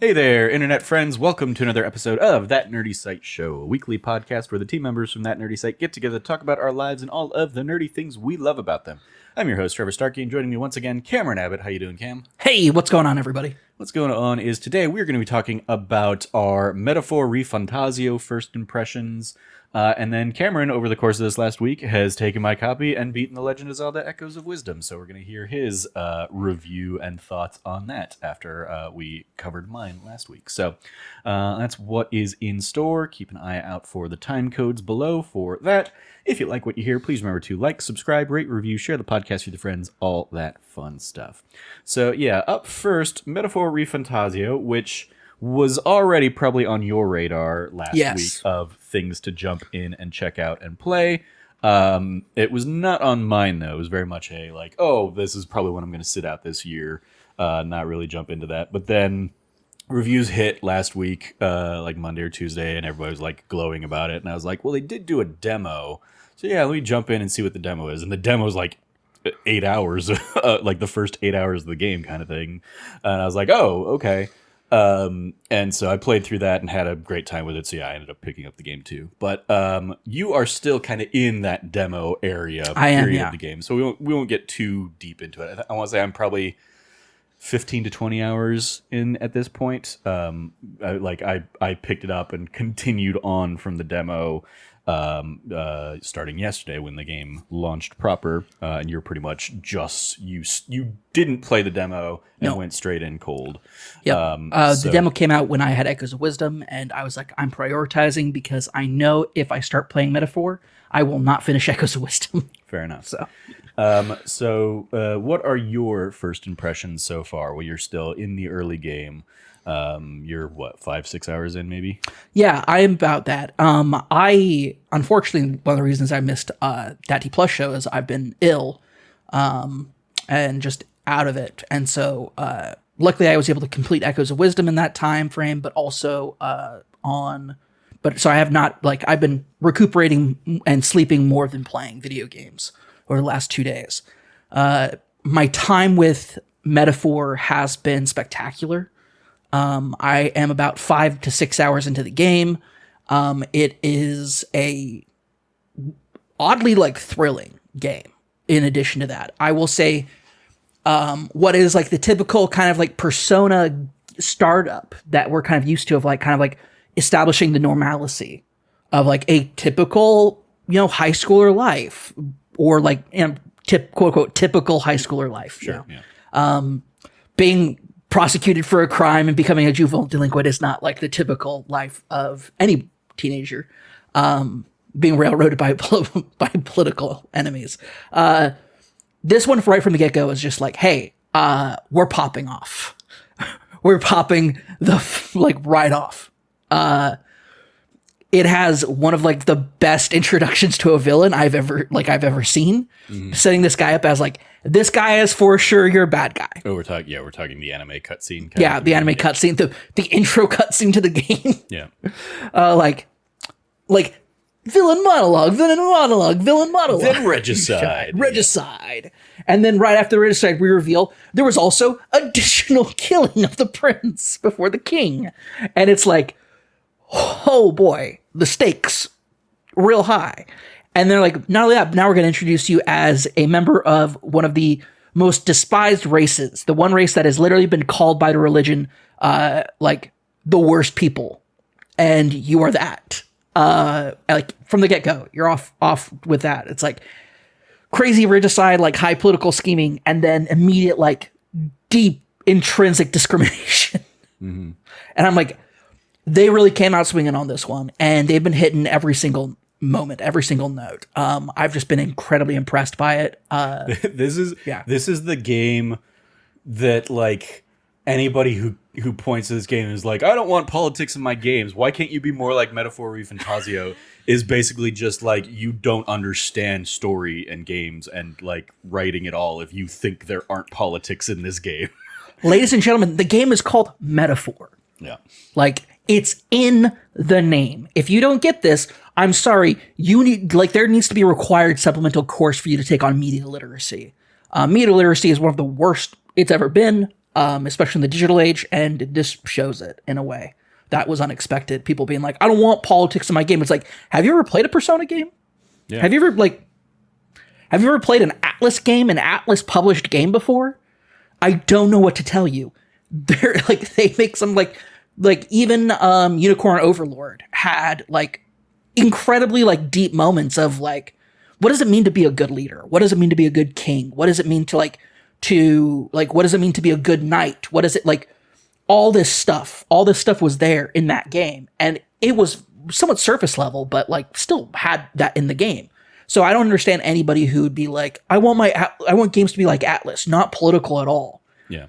Hey there, internet friends. Welcome to another episode of That Nerdy Site Show, a weekly podcast where the team members from That Nerdy Site get together to talk about our lives and all of the nerdy things we love about them. I'm your host, Trevor Starkey, and joining me once again, Cameron Abbott. How you doing, Cam? Hey, what's going on, everybody? What's going on is today we're going to be talking about our Metaphor ReFantazio first impressions. And then Cameron, over the course of this last week, has taken my copy and beaten The Legend of Zelda Echoes of Wisdom. So we're going to hear his review and thoughts on that after we covered mine last week. So that's what is in store. Keep an eye out for the time codes below for that. If you like what you hear, please remember to like, subscribe, rate, review, share the podcast with your friends, all that fun stuff. So yeah, up first, Metaphor ReFantazio, which was already probably on your radar last week of things to jump in and check out and play. It was not on mine, though. It was very much a like, oh, this is probably what I'm going to sit out this year. Not really jump into that. But then reviews hit last week, like Monday or Tuesday, and everybody was like glowing about it. And I was like, well, they did do a demo. So yeah, let me jump in and see what the demo is. And the demo is like 8 hours, like the first 8 hours of the game kind of thing. And I was like, oh, okay. And so I played through that and had a great time with it. So yeah, I ended up picking up the game too. But you are still kind of in that demo area of the game. So we won't get too deep into it. I want to say I'm probably 15 to 20 hours in at this point. I picked it up and continued on from the demo starting yesterday when the game launched proper, and you're pretty much just you didn't play the demo and went straight in cold. Yep. The demo came out when I had Echoes of Wisdom, and I was like, I'm prioritizing because I know if I start playing Metaphor, I will not finish Echoes of Wisdom. Fair enough. So what are your first impressions so far? Well, you're still in the early game. You're what, 5-6 hours in maybe? Yeah, I am about that. I unfortunately, one of the reasons I missed that T Plus show is I've been ill, and just out of it. And so luckily I was able to complete Echoes of Wisdom in that time frame, but also so I have not, I've been recuperating and sleeping more than playing video games over the last 2 days. My time with Metaphor has been spectacular. I am about 5 to 6 hours into the game. It is a oddly thrilling game. In addition to that, I will say, what is the typical kind of Persona startup that we're kind of used to of establishing the normalcy of a typical, high schooler life or quote unquote typical high schooler life. Sure. Yeah. Being prosecuted for a crime and becoming a juvenile delinquent is not the typical life of any teenager. Being railroaded by political enemies. This one right from the get-go is just hey, we're popping off. We're popping right off. It has one of the best introductions to a villain I've ever seen. Mm-hmm. Setting this guy up as this guy is for sure your bad guy. Oh, we're talking the anime cutscene. Yeah, the anime cutscene, the intro cutscene to the game. Yeah. Villain monologue. Then regicide. Regicide. And then right after the regicide, we reveal there was also additional killing of the prince before the king. And it's oh boy, the stakes real high. And they're not only that, now we're going to introduce you as a member of one of the most despised races. The one race that has literally been called by the religion, the worst people. And you are that. From the get-go, you're off with that. It's crazy regicide, high political scheming, and then immediate, deep intrinsic discrimination. Mm-hmm. And I'm they really came out swinging on this one, and they've been hitting every single moment, every single note. I've just been incredibly impressed by it. This is the game that anybody who points to this game is I don't want politics in my games. Why can't you be more like Metaphor ReFantazio? Is basically just you don't understand story and games and writing at all if you think there aren't politics in this game. Ladies and gentlemen, the game is called Metaphor. Yeah. It's in the name. If you don't get this, I'm sorry. You need there needs to be a required supplemental course for you to take on media literacy. Media literacy is one of the worst it's ever been. especially in the digital age, and this shows it in a way that was unexpected. People being like, I don't want politics in my game. It's like, have you ever played a Persona game? Yeah. Have you ever played an Atlas game, an Atlas published game before? I don't know what to tell you. They're like, they make some like even Unicorn Overlord had like incredibly like deep moments of like, what does it mean to be a good leader? What does it mean to be a good king? What does it mean to what does it mean to be a good knight? What is it like? All this stuff was there in that game, and it was somewhat surface level, but like still had that in the game. So I don't understand anybody who would be like, I want games to be like Atlas, not political at all. Yeah.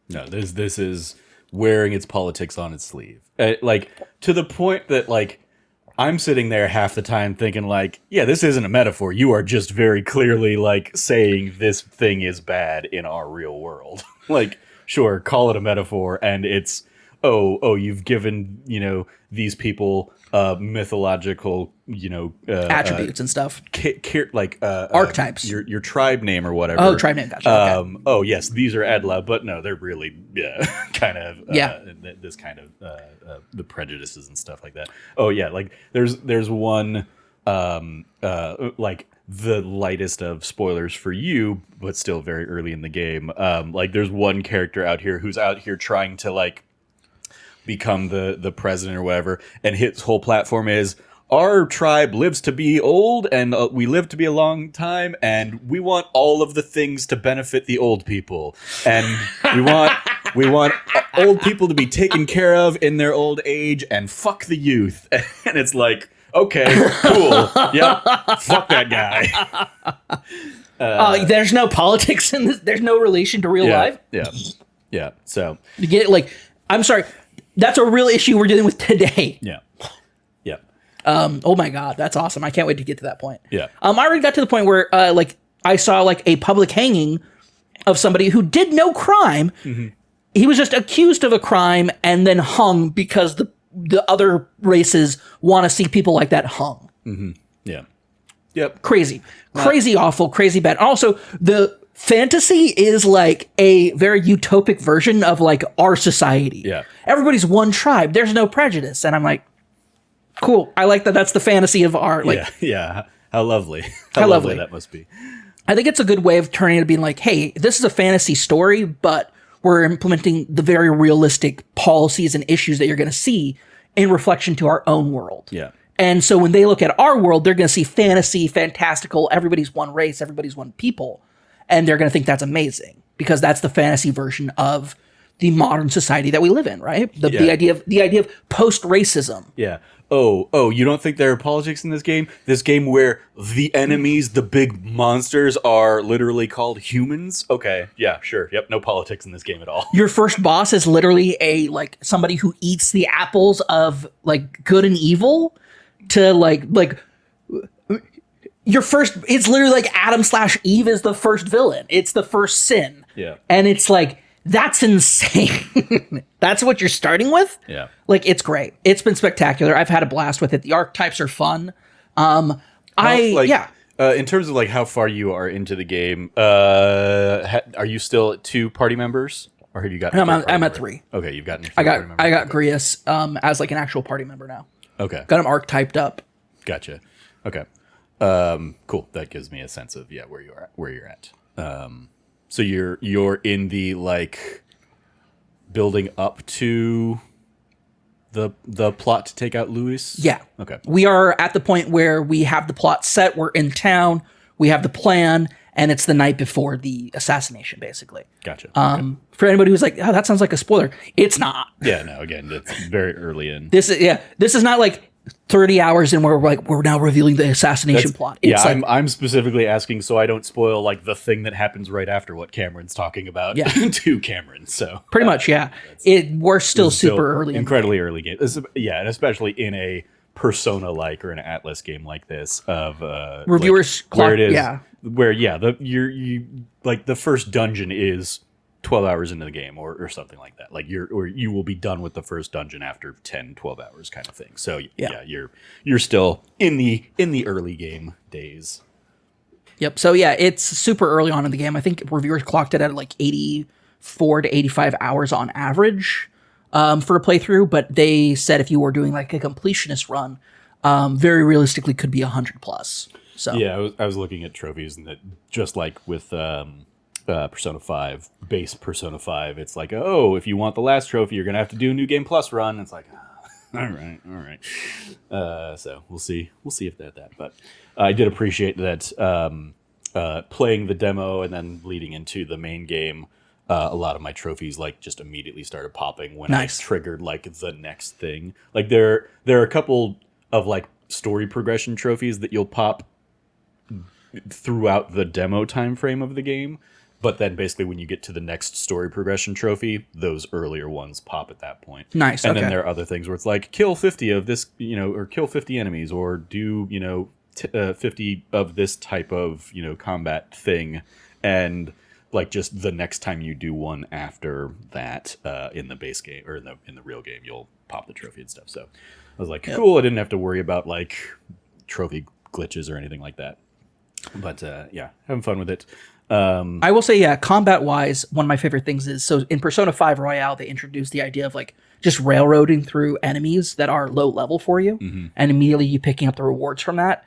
No, this is wearing its politics on its sleeve. Like, to the point that, like, I'm sitting there half the time thinking, like, yeah, this isn't a metaphor. You are just very clearly, like, saying this thing is bad in our real world. Like, sure, call it a metaphor, and it's, you've given, these people mythological, attributes and stuff. Archetypes. Your tribe name or whatever. Oh, tribe name, gotcha. Okay. Oh, yes, these are Adla, but no, they're really, kind of, this kind of, the prejudices and stuff like that. Oh, yeah, like, there's one, like, the lightest of spoilers for you, but still very early in the game. Like, there's one character out here who's out here trying to, like, become the president or whatever, and his whole platform is, our tribe lives to be old, and we live to be a long time, and we want all of the things to benefit the old people, and we want old people to be taken care of in their old age, and fuck the youth. And it's like, okay, cool, yep, fuck that guy. There's no politics in this. There's no relation to real life. Yeah. So you get it. Like, I'm sorry, that's a real issue we're dealing with today. Yeah. Oh my God, that's awesome. I can't wait to get to that point. Yeah. I already got to the point where, like, I saw like a public hanging of somebody who did no crime. Mm-hmm. He was just accused of a crime and then hung because the other races want to see people like that hung. Mm-hmm. Yeah. Yep. Crazy, awful, crazy bad. Also, the fantasy is like a very utopic version of like our society. Yeah. Everybody's one tribe. There's no prejudice. And I'm like, cool. I like that. That's the fantasy of art. Like, yeah. How lovely. How lovely that must be. I think it's a good way of turning it to being like, hey, this is a fantasy story, but we're implementing the very realistic policies and issues that you're going to see in reflection to our own world. Yeah. And so when they look at our world, they're going to see fantasy, fantastical, everybody's one race, everybody's one people. And they're going to think that's amazing because that's the fantasy version of the modern society that we live in, right? The idea of post-racism. Yeah. Oh, you don't think there are politics in this game? This game where the enemies, the big monsters, are literally called humans? Okay, yeah, sure. Yep, no politics in this game at all. Your first boss is literally somebody who eats the apples of like good and evil to like your first, it's literally like Adam/Eve is the first villain. It's the first sin. Yeah. And it's like, that's insane. That's what you're starting with? Yeah. Like, it's great. It's been spectacular. I've had a blast with it. The archetypes are fun. In terms of like how far you are into the game, are you still at 2 party members? Or have you gotten I'm at 3. Okay, you've gotten your I got party member. Grius as like an actual party member now. Okay. Got him archetyped up. Gotcha. Okay. Cool. That gives me a sense of where you're at. So you're in the like building up to the plot to take out Louis? Yeah. Okay. We are at the point where we have the plot set. We're in town. We have the plan, and it's the night before the assassination, basically. Gotcha. For anybody who's like, oh, that sounds like a spoiler. It's not. Yeah. No. Again, it's very early in. This is not like 30 hours in where we're now revealing the assassination plot. It's I'm specifically asking so I don't spoil like the thing that happens right after what Cameron's talking about to Cameron. So pretty much, yeah. We're still super early. Incredibly early game. And especially in a Persona-like or an Atlas game like this of reviewers where it is where you like the first dungeon is 12 hours into the game or something like that. Like you will be done with the first dungeon after 10, 12 hours kind of thing. So you're still in the early game days. Yep. So it's super early on in the game. I think reviewers clocked it at like 85% 4 to 85 hours on average for a playthrough, but they said if you were doing like a completionist run, very realistically could be 100 plus. So Yeah, I was looking at trophies, and that just like with Persona 5, base Persona 5, it's like, oh, if you want the last trophy, you're gonna have to do a New Game Plus run. It's like, all right. So we'll see if that. But I did appreciate that playing the demo and then leading into the main game. A lot of my trophies like just immediately started popping when Nice. I triggered like the next thing. Like there are a couple of like story progression trophies that you'll pop throughout the demo time frame of the game, but then basically when you get to the next story progression trophy, those earlier ones pop at that point. Nice. And Okay. then there are other things where it's like kill 50 of this, or kill 50 enemies, or do 50 of this type of combat thing, and like just the next time you do one after that in the base game or in the real game, you'll pop the trophy and stuff. So I was like, cool. I didn't have to worry about like trophy glitches or anything like that. But yeah, having fun with it. I will say, yeah, combat wise, one of my favorite things is, so in Persona 5 Royale, they introduced the idea of like just railroading through enemies that are low level for you, and immediately you picking up the rewards from that.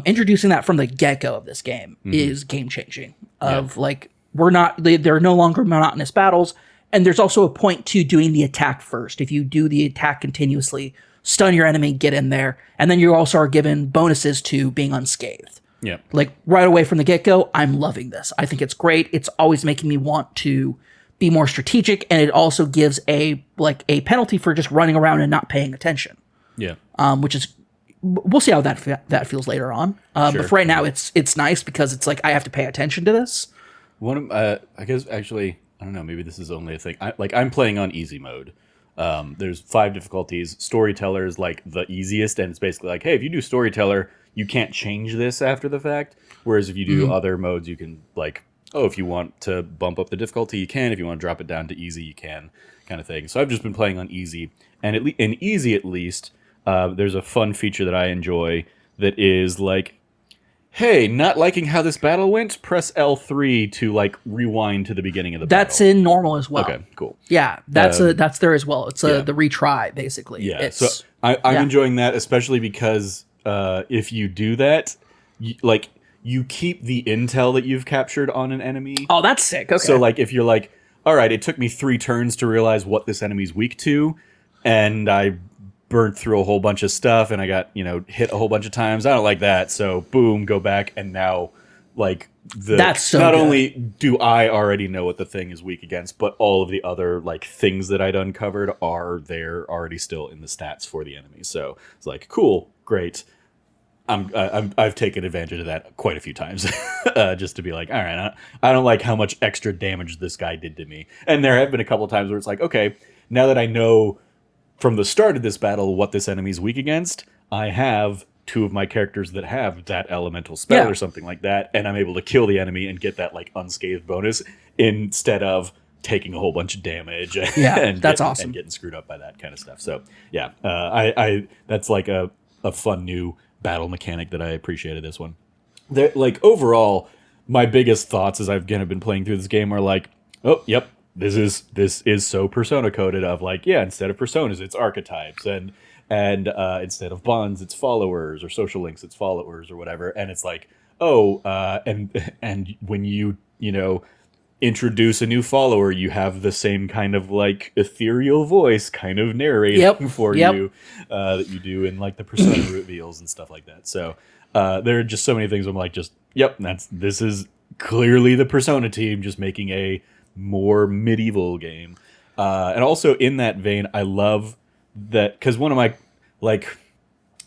Introducing that from the get-go of this game is game changing. Like, they're no longer monotonous battles, and there's also a point to doing the attack first. If you do the attack continuously, stun your enemy, get in there, and then you also are given bonuses to being unscathed. Yeah. Like right away from the get-go, I'm loving this. I think it's great. It's always making me want to be more strategic, and it also gives a penalty for just running around and not paying attention. Yeah. Which is, we'll see how that feels later on. But for right now, it's nice because it's like I have to pay attention to this. One of I guess actually, I don't know, maybe this is only a thing. I'm playing on easy mode. There's 5 difficulties. Storyteller is like the easiest, and it's basically like, hey, if you do Storyteller, you can't change this after the fact. Whereas if you do other modes, you can like, oh, if you want to bump up the difficulty, you can. If you want to drop it down to easy, you can, kind of thing. So I've just been playing on easy, and in easy at least, there's a fun feature that I enjoy that is like, hey, not liking how this battle went? Press L3 to like rewind to the beginning of the battle. That's in normal as well. Okay, cool. Yeah, that's there as well. It's the retry basically. Yeah, so I'm enjoying that, especially because if you do that, you keep the intel that you've captured on an enemy. Oh, that's sick. Okay. So like if you're like, all right, it took me 3 turns to realize what this enemy's weak to, and I burnt through a whole bunch of stuff, and I got hit a whole bunch of times. I don't like that, so boom, go back, and now like that's so not good. only do I already know what the thing is weak against, but all of the other like things that I'd uncovered are there already still in the stats for the enemy. So it's like cool, great. I've taken advantage of that quite a few times, just to be like, all right, I don't like how much extra damage this guy did to me. And there have been a couple times where it's like, okay, now that I know from the start of this battle what this enemy's weak against, I have 2 of my characters that have that elemental spell or something like that, and I'm able to kill the enemy and get that like unscathed bonus instead of taking a whole bunch of damage. And that's awesome. And getting screwed up by that kind of stuff. So yeah, I that's like a fun new battle mechanic that I appreciated this one. Like overall, my biggest thoughts as I've kind of been playing through this game are like, oh, yep, this is so Persona coded of like, yeah, instead of personas, it's archetypes, and instead of bonds, it's followers, or social links, it's followers, or whatever. And it's like, oh, and when you introduce a new follower, you have the same kind of like ethereal voice kind of narrating for you that you do in like the Persona reveals and stuff like that. So there are just so many things I'm like, just yep, this is clearly the Persona team just making a more medieval game. And also in that vein, I love that because one of my like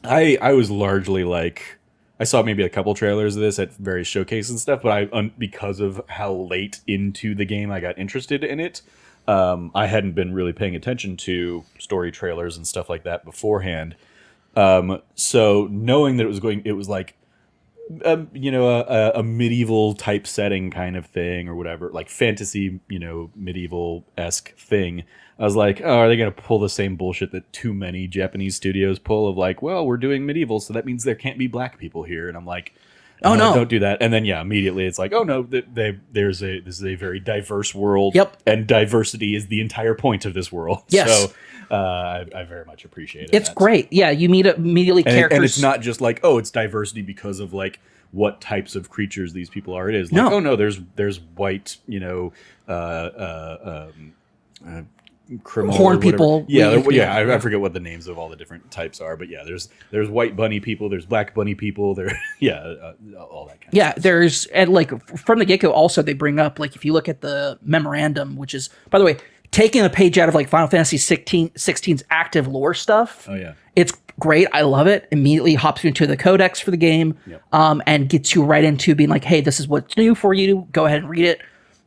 I was largely like, I saw maybe a couple trailers of this at various showcases and stuff, but because of how late into the game I got interested in it, I hadn't been really paying attention to story trailers and stuff like that beforehand. So knowing that it was like, a medieval type setting kind of thing or whatever, like fantasy, medieval-esque thing. I was like, oh, are they going to pull the same bullshit that too many Japanese studios pull of like, well, we're doing medieval, so that means there can't be black people here. And I'm like, Oh, no. Don't do that. And then immediately it's like, oh no, this is a very diverse world. Yep. And diversity is the entire point of this world. Yes. So I very much appreciate it. It's great. Yeah, you meet immediately characters. And it's not just like, oh, it's diversity because of like what types of creatures these people are. It is like, No. oh no, there's white, criminal Horn or whatever. people. I forget what the names of all the different types are, but there's white bunny people, there's black bunny people, all that kind of stuff. There's, and like from the get-go also they bring up, like if you look at the memorandum, which is, by the way, taking a page out of like Final Fantasy 16's active lore stuff. Oh yeah. It's great. I love it. Immediately hops you into the codex for the game. Yep. And gets you right into being like, hey, this is what's new for you. Go ahead and read it.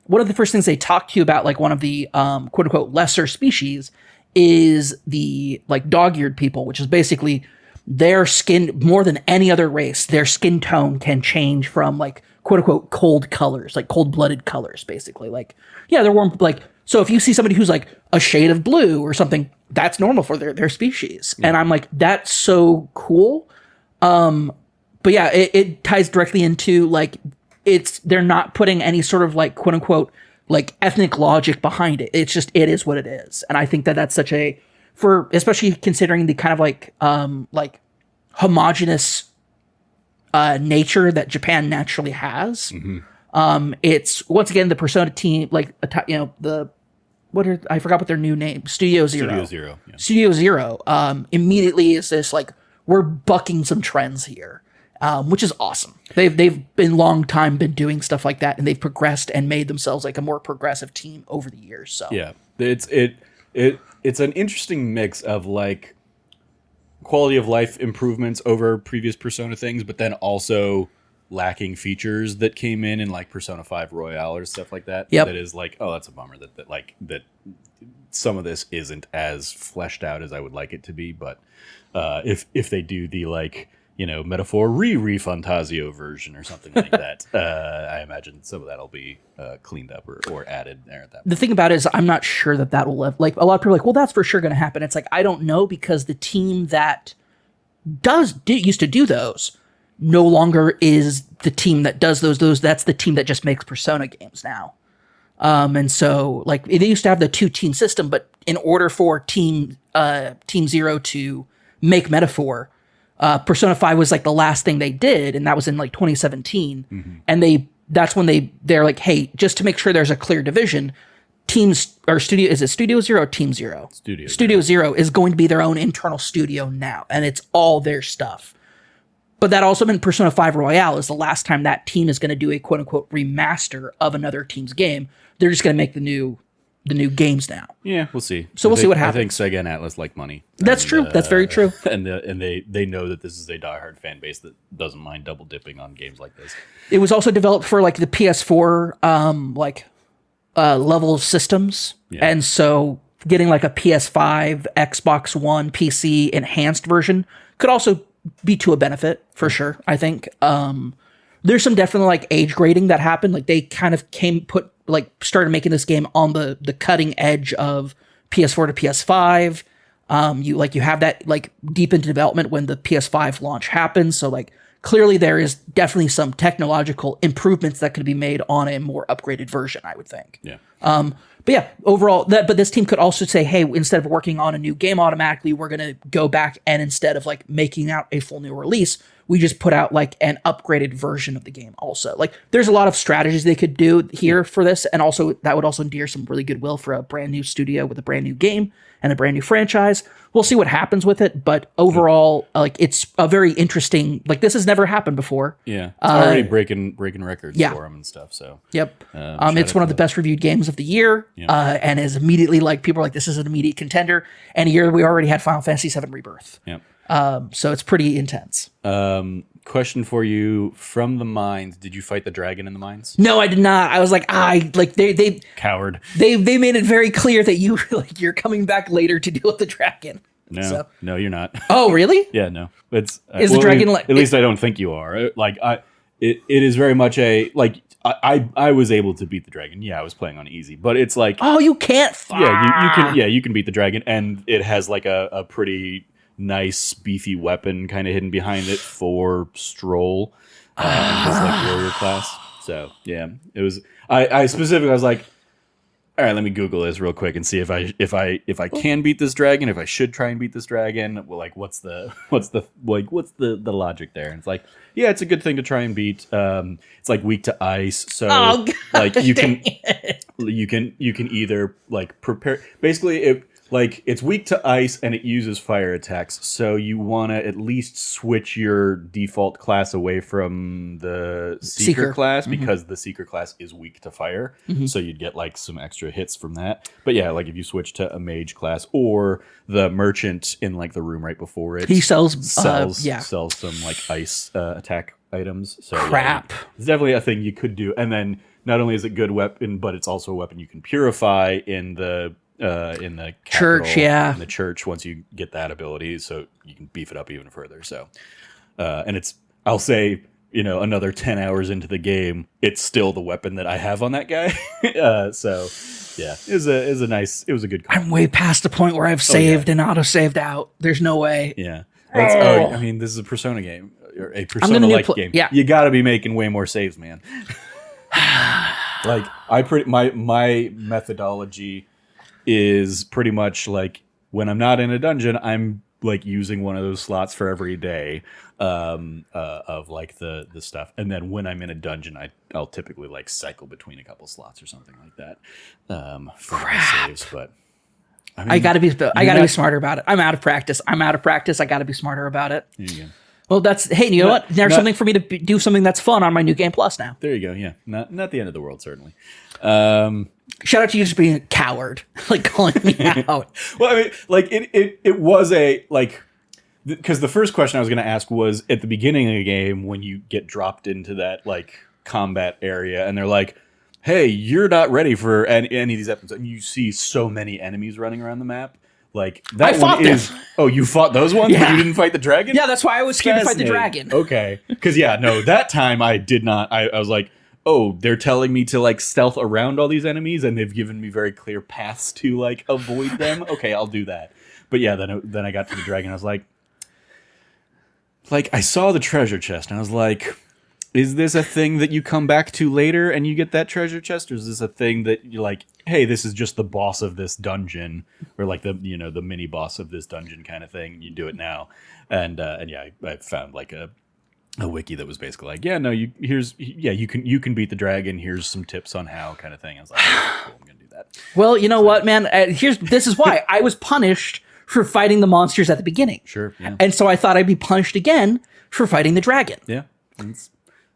One of the first things they talk to you about, like one of the quote unquote lesser species, is the like dog-eared people, which is basically their skin, more than any other race, their skin tone can change from like quote unquote cold colors, like cold-blooded colors, basically. Like, yeah, they're warm. Like, so if you see somebody who's like a shade of blue or something, that's normal for their species. Yeah. And I'm like, that's so cool. But yeah, it ties directly into like, they're not putting any sort of like quote unquote like ethnic logic behind it. It's just, it is what it is. And I think that that's such a, for especially considering the kind of like homogenous nature that Japan naturally has. Mm-hmm. It's once again the Persona team, like I forgot what their new name, Studio Zero. Yeah. Studio Zero immediately is this like, we're bucking some trends here. Which is awesome. They've been long time been doing stuff like that, and they've progressed and made themselves like a more progressive team over the years. So yeah, it's an interesting mix of like quality of life improvements over previous Persona things, but then also lacking features that came in like Persona 5 Royale or stuff like that. Yep. That is like, oh, that's a bummer that some of this isn't as fleshed out as I would like it to be. But if they do the like, Metaphor ReFantazio version or something like that. I imagine some of that'll be cleaned up or added there at that point. The thing about it is I'm not sure that will live. Like a lot of people are like, well, that's for sure going to happen. It's like, I don't know, because the team that used to do those no longer is the team that does those. That's the team that just makes Persona games now. And so like they used to have the 2-team system, but in order for Team Zero to make Metaphor, Persona 5 was like the last thing they did, and that was in like 2017. Mm-hmm. And that's when they're like, hey, just to make sure there's a clear division, is it Studio Zero or Team Zero? Studio Zero is going to be their own internal studio now, and it's all their stuff. But that also meant Persona 5 Royale is the last time that team is going to do a quote unquote remaster of another team's game. They're just going to make the new games now. Yeah, we'll see. So we'll see what happens. I think Sega and Atlas like money. That's true. That's very true. And they know that this is a diehard fan base that doesn't mind double dipping on games like this. It was also developed for like the PS4 level systems, and so getting like a PS5, Xbox One, PC enhanced version could also be to a benefit for sure. I think there's some definitely like age grading that happened. Like they kind of started making this game on the cutting edge of PS4 to PS5. You have that like deep into development when the PS5 launch happens. So like clearly there is definitely some technological improvements that could be made on a more upgraded version, I would think. Yeah. But yeah, overall, but this team could also say, hey, instead of working on a new game automatically, we're going to go back and instead of like making out a full new release, we just put out like an upgraded version of the game also. Like there's a lot of strategies they could do here for this. And also that would also endear some really goodwill for a brand new studio with a brand new game and a brand new franchise. We'll see what happens with it. But overall, like it's a very interesting, like this has never happened before. Yeah. It's already breaking records for them and stuff. So yep. It's one of the best reviewed games of the year. And is immediately like, people are like, this is an immediate contender. And a year we already had Final Fantasy VII Rebirth. Yep. So it's pretty intense. Question for you from the mines. Did you fight the dragon in the mines? No, I did not. I was like, they coward. They made it very clear that you're coming back later to deal with the dragon. No, you're not. Oh, really? Yeah, no. It's the dragon at least I don't think you are. Like it is very much a like. I was able to beat the dragon. Yeah, I was playing on easy, but it's like, oh, you can't. You can beat the dragon, and it has like a pretty nice beefy weapon kind of hidden behind it for Stroll. in his like warrior class. So yeah, it was. I specifically I was like, all right, let me Google this real quick and see if I can beat this dragon. If I should try and beat this dragon, well, like what's the logic there? And it's like, yeah, it's a good thing to try and beat. It's like weak to ice, so like you can either like prepare. Basically, it's weak to ice and it uses fire attacks. So you want to at least switch your default class away from the Seeker class because the Seeker class is weak to fire. So you'd get like some extra hits from that. But yeah, like if you switch to a mage class or the merchant in like the room right before it, he sells some like ice attack items. So crap. Yeah, it's definitely a thing you could do. And then not only is it a good weapon, but it's also a weapon you can purify in the church, in the church once you get that ability, so you can beef it up even further. So, and it's, I'll say, another 10 hours into the game, it's still the weapon that I have on that guy. So, yeah, it was a good call. I'm way past the point where I've saved and auto-saved out. There's no way. Yeah. I mean, this is a Persona game, or a Persona-like game. Yeah. You got to be making way more saves, man. Like, my methodology is pretty much like when I'm not in a dungeon, I'm like using one of those slots for every day of like the stuff, and then when I'm in a dungeon, I'll typically like cycle between a couple slots or something like that for my saves. But I mean, I gotta be smarter about it. I'm out of practice. I gotta be smarter about it. There you go. Well, you know what? There's something for me to do something that's fun on my New Game Plus now. There you go. Yeah, not the end of the world, certainly. Shout out to you just being a coward, like calling me out. Well, I mean, like it was a like, because the first question I was going to ask was at the beginning of the game when you get dropped into that like combat area and they're like, hey, you're not ready for any of these episodes, and you see so many enemies running around the map. Like that one is. Oh, you fought those ones, but you didn't fight the dragon. Yeah, that's why I was scared to fight the dragon. Okay, because that time I did not. I was like, oh, they're telling me to like stealth around all these enemies, and they've given me very clear paths to like avoid them. Okay, I'll do that. But yeah, then I got to the dragon. I was like I saw the treasure chest, and I was like, is this a thing that you come back to later and you get that treasure chest, or is this a thing that you're like, hey, this is just the boss of this dungeon, or like the the mini boss of this dungeon kind of thing? You do it now, and yeah, I found like a wiki that was basically like, yeah, no, you can beat the dragon. Here's some tips on how, kind of thing. I was like, oh, cool, I'm gonna do that. Well, you know what, man? This is why I was punished for fighting the monsters at the beginning. Sure, yeah. And so I thought I'd be punished again for fighting the dragon. Yeah.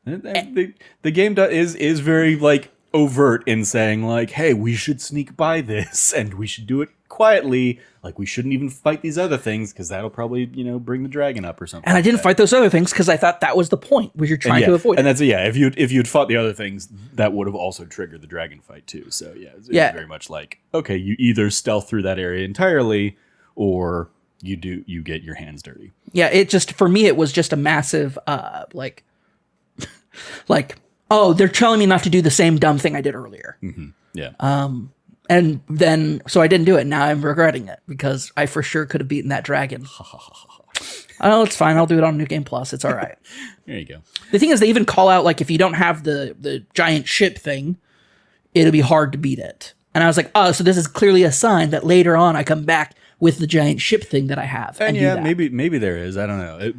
The game is very like overt in saying like, hey, we should sneak by this and we should do it quietly. Like we shouldn't even fight these other things because that'll probably bring the dragon up or something. And I didn't fight those other things because I thought that was the point, was you're trying to avoid. And that's if you'd fought the other things, that would have also triggered the dragon fight too. So it's very much like, okay, you either stealth through that area entirely or you get your hands dirty. Yeah, it just, for me, it was just a massive like, oh, they're telling me not to do the same dumb thing I did earlier. Mm-hmm. Yeah. And then, so I didn't do it. Now I'm regretting it because I for sure could have beaten that dragon. Oh, it's fine. I'll do it on New Game Plus. It's all right. There you go. The thing is, they even call out, like, if you don't have the giant ship thing, it'll be hard to beat it. And I was like, oh, so this is clearly a sign that later on I come back with the giant ship thing that I have. And yeah, maybe there is. I don't know.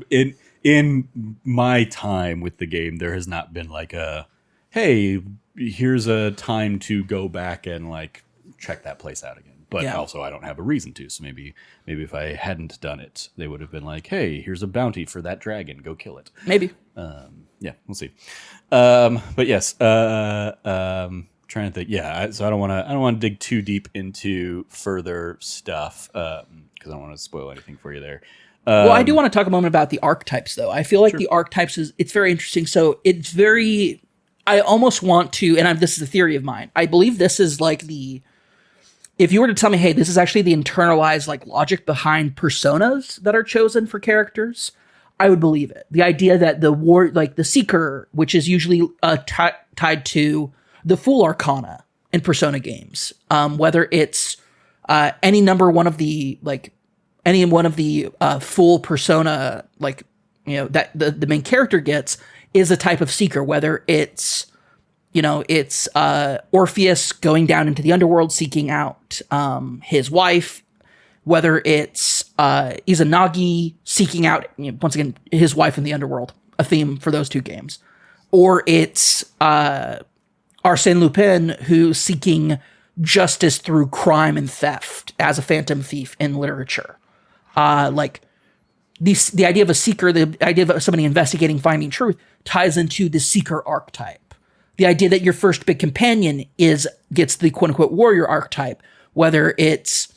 In my time with the game, there has not been like a, hey, here's a time to go back and like check that place out again. But also I don't have a reason to. So maybe if I hadn't done it, they would have been like, hey, here's a bounty for that dragon. Go kill it. Maybe. Yeah, we'll see. But yes, trying to think. Yeah, so I don't want to dig too deep into further stuff because I don't want to spoil anything for you there. Well, I do want to talk a moment about the archetypes, though. I feel like the archetypes it's very interesting. So it's very, I almost want to, and this is a theory of mine. I believe this is like if you were to tell me, hey, this is actually the internalized like logic behind personas that are chosen for characters, I would believe it. The idea that the Seeker, which is usually tied to the Fool Arcana in Persona games, whether it's any one of the full persona, like, that the main character gets, is a type of seeker, whether it's, it's Orpheus going down into the underworld seeking out his wife, whether it's Izanagi seeking out, once again, his wife in the underworld, a theme for those two games, or it's Arsène Lupin who's seeking justice through crime and theft as a phantom thief in literature. The idea of a seeker, the idea of somebody investigating, finding truth, ties into the seeker archetype. The idea that your first big companion gets the quote unquote warrior archetype, whether it's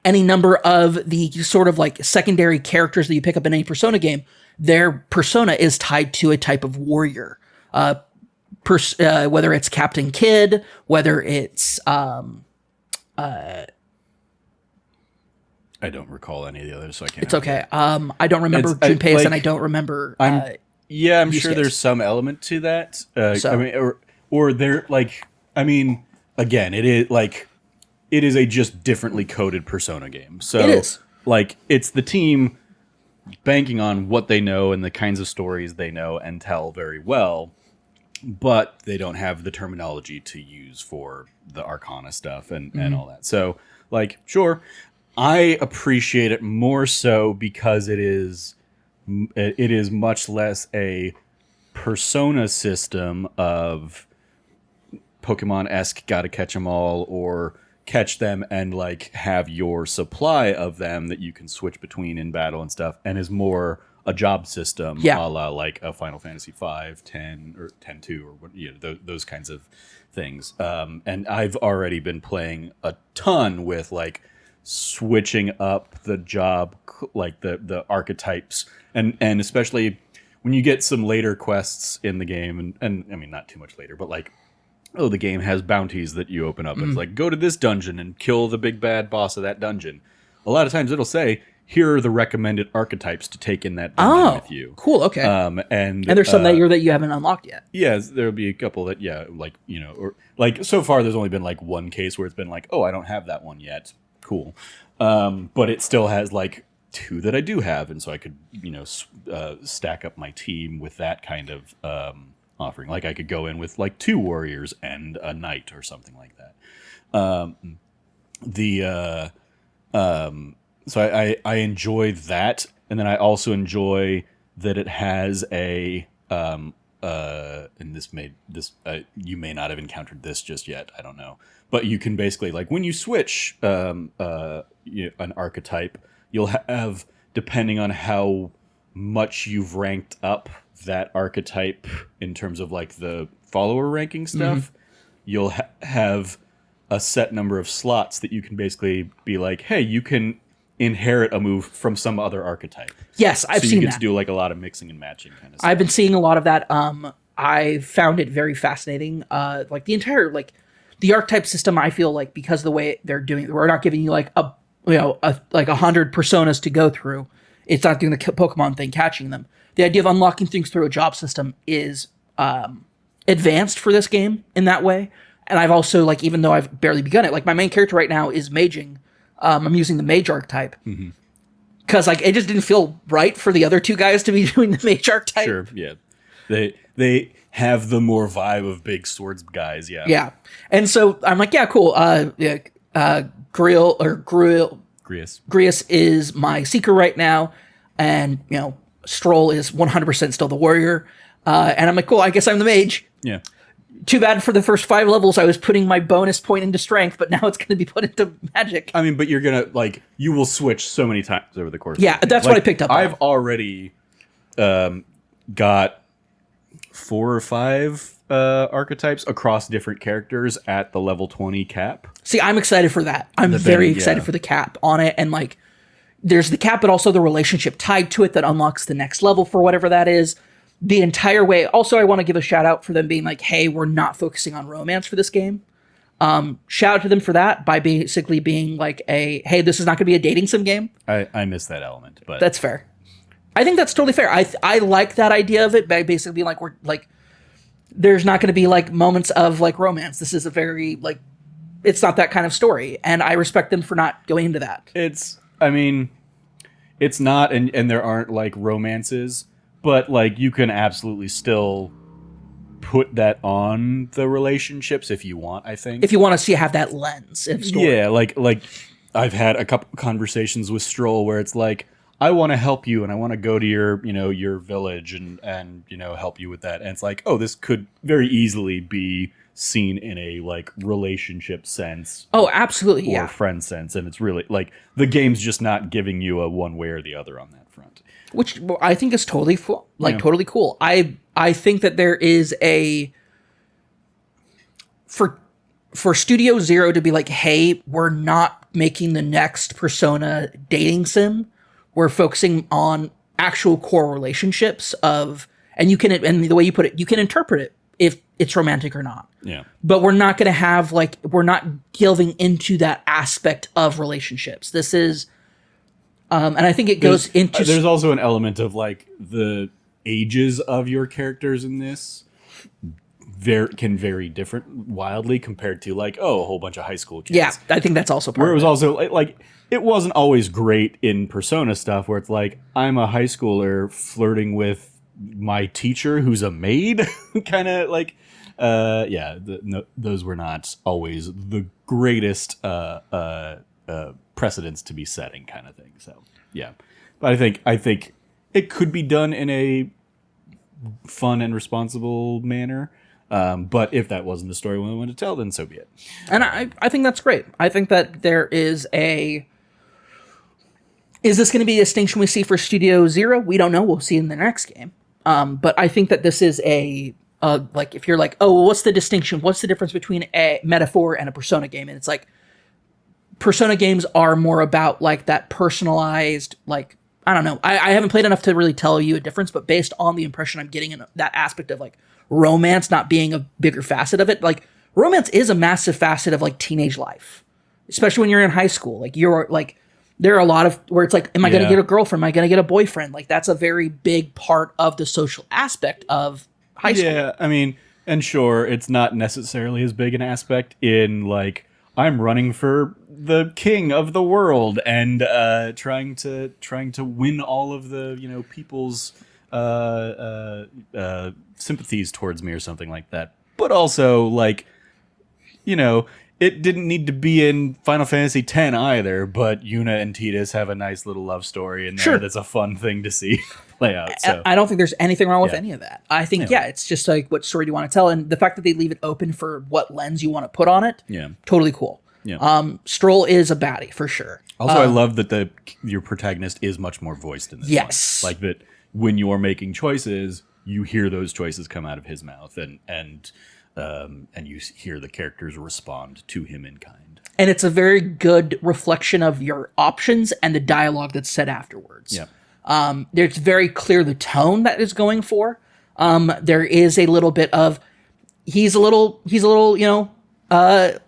any number of the sort of like secondary characters that you pick up in any Persona game, their persona is tied to a type of warrior. Whether it's Captain Kidd, whether it's I don't recall any of the others, so I can't. It's okay. I don't remember Junpei's, and I don't remember. I'm sure there's some element to that. I mean, or they're like, I mean, again, it is a just differently coded Persona game. So it is. Like, it's the team banking on what they know and the kinds of stories they know and tell very well, but they don't have the terminology to use for the Arcana stuff and all that. So, like, sure. I appreciate it more so because it is much less a Persona system of Pokemon-esque gotta catch them all or catch them and like have your supply of them that you can switch between in battle and stuff, and is more a job system, a la like a Final Fantasy 5, 10, or 10-2, or what, those kinds of things. And I've already been playing a ton with like switching up the job, like the archetypes, and especially when you get some later quests in the game, and I mean not too much later, but like, oh, the game has bounties that you open up. It's like, go to this dungeon and kill the big bad boss of that dungeon. A lot of times it'll say, here are the recommended archetypes to take in that dungeon with you. Cool, okay. And there's some that you haven't unlocked yet. Yeah, there'll be a couple that, or like so far there's only been like one case where it's been like, oh, I don't have that one yet. Cool. But it still has like 2 that I do have, and so I could, stack up my team with that kind of offering. Like I could go in with like 2 warriors and a knight or something like that. So I enjoy that, and then I also enjoy that it has a and you may not have encountered this just yet, I don't know, but you can basically, like, when you switch an archetype, you'll have, depending on how much you've ranked up that archetype in terms of like the follower ranking stuff, you'll have a set number of slots that you can basically be like, hey, you can inherit a move from some other archetype. Yes, I've seen that. So you get to do like a lot of mixing and matching kind of stuff. I've been seeing a lot of that. I found it very fascinating. Like the entire, like the archetype system, I feel like, because of the way they're doing it, we're not giving you like like 100 personas to go through. It's not doing the Pokemon thing, catching them. The idea of unlocking things through a job system is advanced for this game in that way. And I've also, like, even though I've barely begun it, like my main character right now is maging. I'm using the mage archetype because like it just didn't feel right for the other 2 guys to be doing the mage archetype. Sure, yeah, they have the more vibe of big swords guys, yeah. And so I'm like, yeah, cool. Grius is my seeker right now, and Stroll is 100% still the warrior. And I'm like, cool. I guess I'm the mage. Yeah. Too bad for the first 5 levels I was putting my bonus point into strength, but now it's going to be put into magic. I mean, but you're going to, you will switch so many times over the course. Yeah, that's what I picked up on. I've already got 4 or 5 archetypes across different characters at the level 20 cap. See, I'm excited for that. I'm very excited for the cap on it, and like, there's the cap, but also the relationship tied to it that unlocks the next level for whatever that is. The entire way. Also, I want to give a shout out for them being like, hey, we're not focusing on romance for this game. Shout out to them for that by basically being like hey, this is not going to be a dating sim game. I miss that element, but that's fair. I think that's totally fair. I like that idea of it by basically being like, we're like, there's not going to be like moments of like romance. This is a very like, it's not that kind of story. And I respect them for not going into that. It's not, and there aren't like romances, but like you can absolutely still put that on the relationships if you want, I think. If you want to see have that lens of story. Yeah, like I've had a couple conversations with Stroll where it's like, I want to help you and I want to go to your, your village and help you with that. And it's like, oh, this could very easily be seen in a like relationship sense. Oh, absolutely. Or friend sense. And it's really like the game's just not giving you a one way or the other on that front. Which I think is totally totally cool. I think that there is a for Studio Zero to be like, hey, we're not making the next Persona dating sim. We're focusing on actual core relationships and the way you put it, you can interpret it if it's romantic or not. Yeah. But we're not going to have we're not delving into that aspect of relationships. This is, and I think it goes into. There's also an element of like the ages of your characters in this can vary wildly compared to like, a whole bunch of high school kids. Yeah, I think that's also part where it was of it. Also like it wasn't always great in Persona stuff where it's like I'm a high schooler flirting with my teacher who's a maid kind of like those were not always the greatest precedents to be setting kind of thing. So yeah, but I think it could be done in a fun and responsible manner. But if that wasn't the story we wanted to tell, then so be it. And I think that's great. I think that there is is this going to be a distinction we see for Studio Zero? We don't know. We'll see in the next game. But I think that this is like, if you're like, oh, well, what's the distinction? What's the difference between a Metaphor and a Persona game? And it's like, Persona games are more about like that personalized, like, I don't know. I haven't played enough to really tell you a difference, but based on the impression I'm getting in that aspect of like romance not being a bigger facet of it, like romance is a massive facet of like teenage life, especially when you're in high school. Like you're like, there are a lot of where it's like, am I going to get a girlfriend? Am I going to get a boyfriend? Like that's a very big part of the social aspect of high school. Yeah, I mean, and sure, it's not necessarily as big an aspect in like, I'm running for the king of the world and trying to win all of the people's sympathies towards me or something like that. But also like it didn't need to be in Final Fantasy X either. But Yuna and Tidus have a nice little love story in there. That's a fun thing to see play out. So I don't think there's anything wrong with any of that. I think it's just like what story do you want to tell, and the fact that they leave it open for what lens you want to put on it. Yeah, totally cool. Yeah. Stroll is a baddie for sure. Also, I love that your protagonist is much more voiced in this. Yes. One. Like that when you're making choices, you hear those choices come out of his mouth, and you hear the characters respond to him in kind. And it's a very good reflection of your options and the dialogue that's said afterwards. Yeah. There's very clear the tone that is going for. There is a little bit of he's a little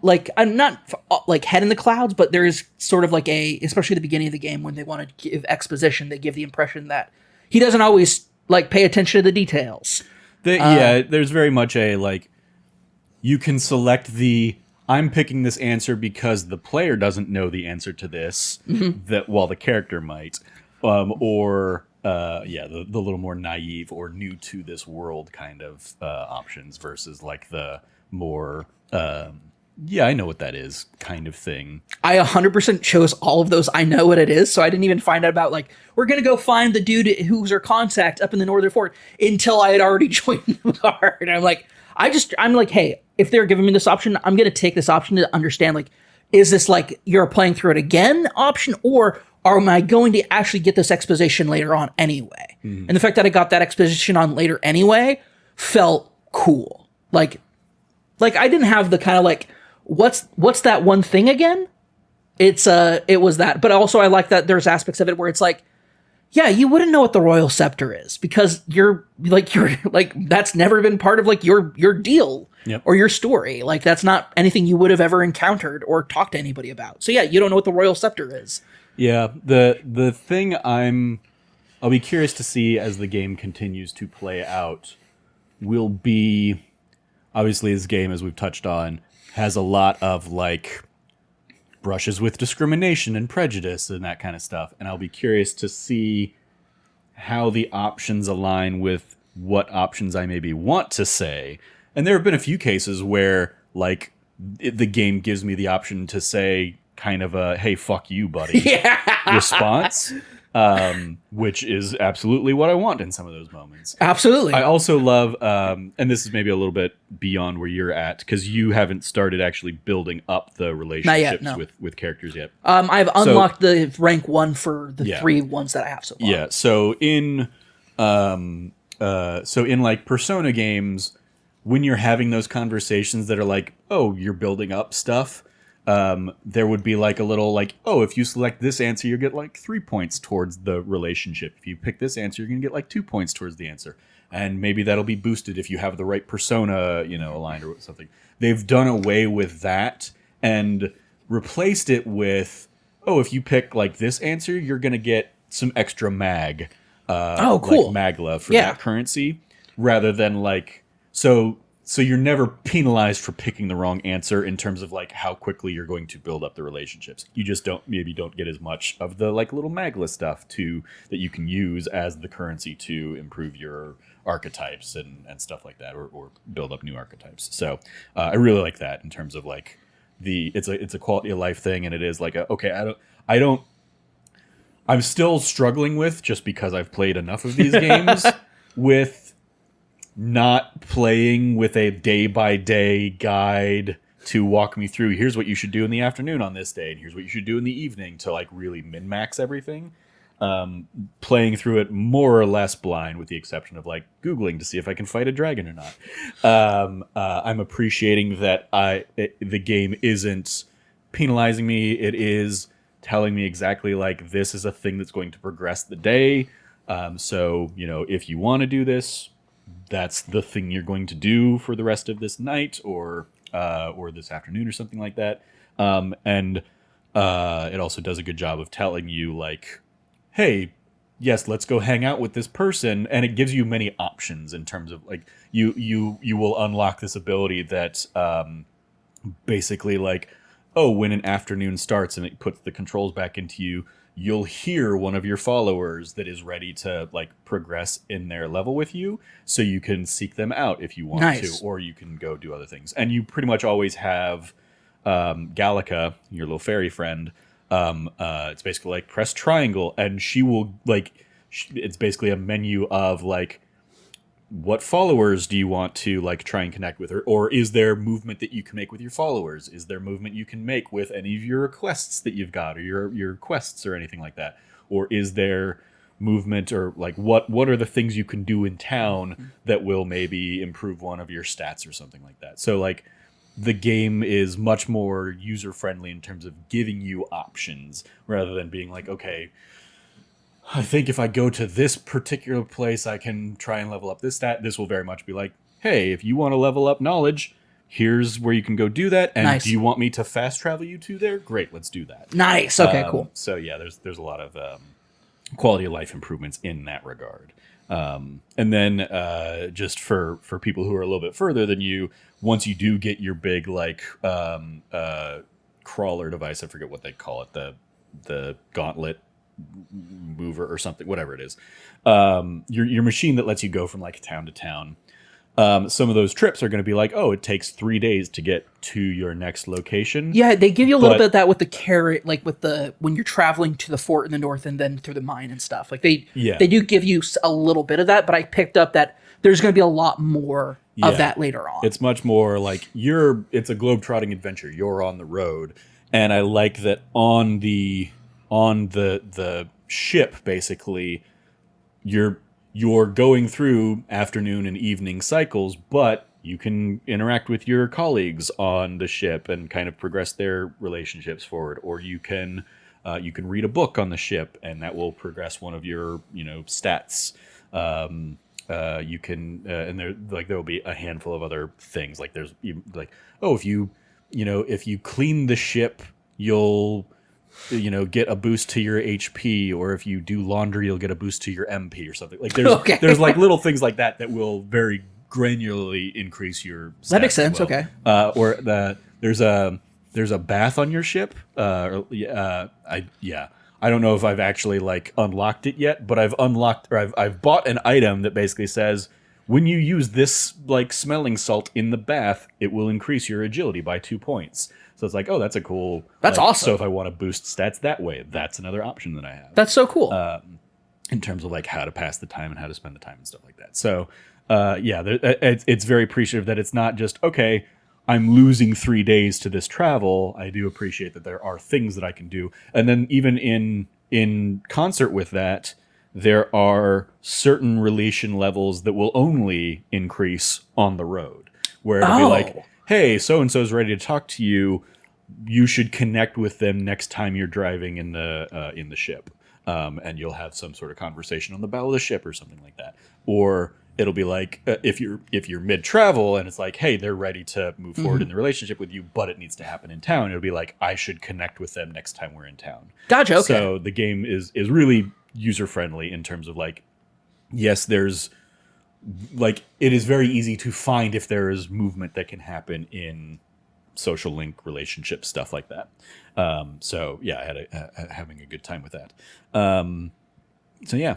like I'm not like head in the clouds, but there is sort of like especially at the beginning of the game when they want to give exposition, they give the impression that he doesn't always like pay attention to the details. There's very much a like you can select I'm picking this answer because the player doesn't know the answer to this that while the character might, or the little more naive or new to this world kind of options versus like the more I know what that is kind of thing. I 100% chose all of those. I know what it is, so I didn't even find out about like we're gonna go find the dude who's our contact up in the Northern Fort until I had already joined the card. I'm like, hey, if they're giving me this option, I'm gonna take this option to understand like, is this like you're playing through it again option, or am I going to actually get this exposition later on anyway? And the fact that I got that exposition on later anyway felt cool. Like I didn't have the kind of like, what's that one thing again? It was that, but also I like that there's aspects of it where it's like, yeah, you wouldn't know what the royal scepter is because you're like that's never been part of like your deal or your story. Like that's not anything you would have ever encountered or talked to anybody about. So yeah, you don't know what the royal scepter is. Yeah, the thing I'll be curious to see as the game continues to play out will be, obviously this game, as we've touched on, has a lot of like brushes with discrimination and prejudice and that kind of stuff. And I'll be curious to see how the options align with what options I maybe want to say. And there have been a few cases where, like, the game gives me the option to say kind of a, hey, fuck you, buddy, response, which is absolutely what I want in some of those moments. Absolutely. I also love, and this is maybe a little bit beyond where you're at, because you haven't started actually building up the relationships with characters yet. I've unlocked the rank 1 for the 3 ones that I have so far. Yeah, so in like Persona games, when you're having those conversations that are like, oh, you're building up stuff, there would be like a little like, oh, if you select this answer, you get like 3 points towards the relationship. If you pick this answer, you're going to get like 2 points towards the answer. And maybe that'll be boosted if you have the right persona, aligned or something. They've done away with that and replaced it with, oh, if you pick like this answer, you're going to get some extra mag. Cool. Like magla for that currency, rather than like, so you're never penalized for picking the wrong answer in terms of like how quickly you're going to build up the relationships. You just don't get as much of the like little magla stuff that you can use as the currency to improve your archetypes and stuff like that, or build up new archetypes. So I really like that in terms of like it's a quality of life thing, and it is like I'm still struggling with, just because I've played enough of these games, with not playing with a day-by-day guide to walk me through, here's what you should do in the afternoon on this day, and here's what you should do in the evening to like really min-max everything. Playing through it more or less blind, with the exception of like Googling to see if I can fight a dragon or not. I'm appreciating that the game isn't penalizing me. It is telling me exactly like, this is a thing that's going to progress the day. So, if you want to do this, that's the thing you're going to do for the rest of this night or this afternoon or something like that. And it also does a good job of telling you like, hey, yes, let's go hang out with this person. And it gives you many options in terms of like, you will unlock this ability that basically like, oh, when an afternoon starts and it puts the controls back into you, you'll hear one of your followers that is ready to like progress in their level with you, so you can seek them out if you want to, or you can go do other things. And you pretty much always have Gallica, your little fairy friend. It's basically like press triangle, and she will like. It's basically a menu of like, what followers do you want to like try and connect with her, or is there movement that you can make with your followers? Is there movement you can make with any of your quests that you've got, or your quests or anything like that? Or is there movement, or like what are the things you can do in town that will maybe improve one of your stats or something like that? So like the game is much more user friendly in terms of giving you options, rather than being like, okay, I think if I go to this particular place, I can try and level up this stat. This will very much be like, hey, if you want to level up knowledge, here's where you can go do that. And do you want me to fast travel you to there? Great, let's do that. Nice. Okay, cool. So yeah, there's a lot of quality of life improvements in that regard. And then just for people who are a little bit further than you, once you do get your big like crawler device, I forget what they call it, the gauntlet mover or something, whatever it is, your machine that lets you go from like town to town. Some of those trips are going to be like, oh, it takes 3 days to get to your next location. Yeah, they give you a little bit of that with the carrot, like with the when you're traveling to the fort in the north and then through the mine and stuff. Like they do give you a little bit of that, but I picked up that there's going to be a lot more of that later on. It's much more like it's a globe-trotting adventure. You're on the road, and I like that on the ship, basically, you're going through afternoon and evening cycles, but you can interact with your colleagues on the ship and kind of progress their relationships forward, or you can read a book on the ship, and that will progress one of your stats. You can and there will be a handful of other things, like there's like, oh, if you clean the ship, you'll get a boost to your HP, or if you do laundry, you'll get a boost to your MP or something. Like there's like little things like that will very granularly increase your stats. That makes sense. Okay. Or there's a bath on your ship. I don't know if I've actually like unlocked it yet, but I've bought an item that basically says when you use this like smelling salt in the bath, it will increase your agility by 2 points. So it's like, oh, that's a cool. That's awesome. So if I want to boost stats that way, that's another option that I have. That's so cool. In terms of like how to pass the time and how to spend the time and stuff like that. So it's very appreciative that it's not just, okay, I'm losing 3 days to this travel. I do appreciate that there are things that I can do. And then even in concert with that, there are certain relation levels that will only increase on the road. Where it'll be like, hey, so-and-so's ready to talk to you. You should connect with them next time you're driving in the ship. And you'll have some sort of conversation on the bow of the ship or something like that. Or it'll be like if you're mid-travel and it's like, hey, they're ready to move forward in the relationship with you, but it needs to happen in town. It'll be like, I should connect with them next time we're in town. Gotcha. Okay. So the game is really user-friendly in terms of like, yes, there's like it is very easy to find if there is movement that can happen in social link relationship stuff like that. So yeah, I had having a good time with that. So yeah,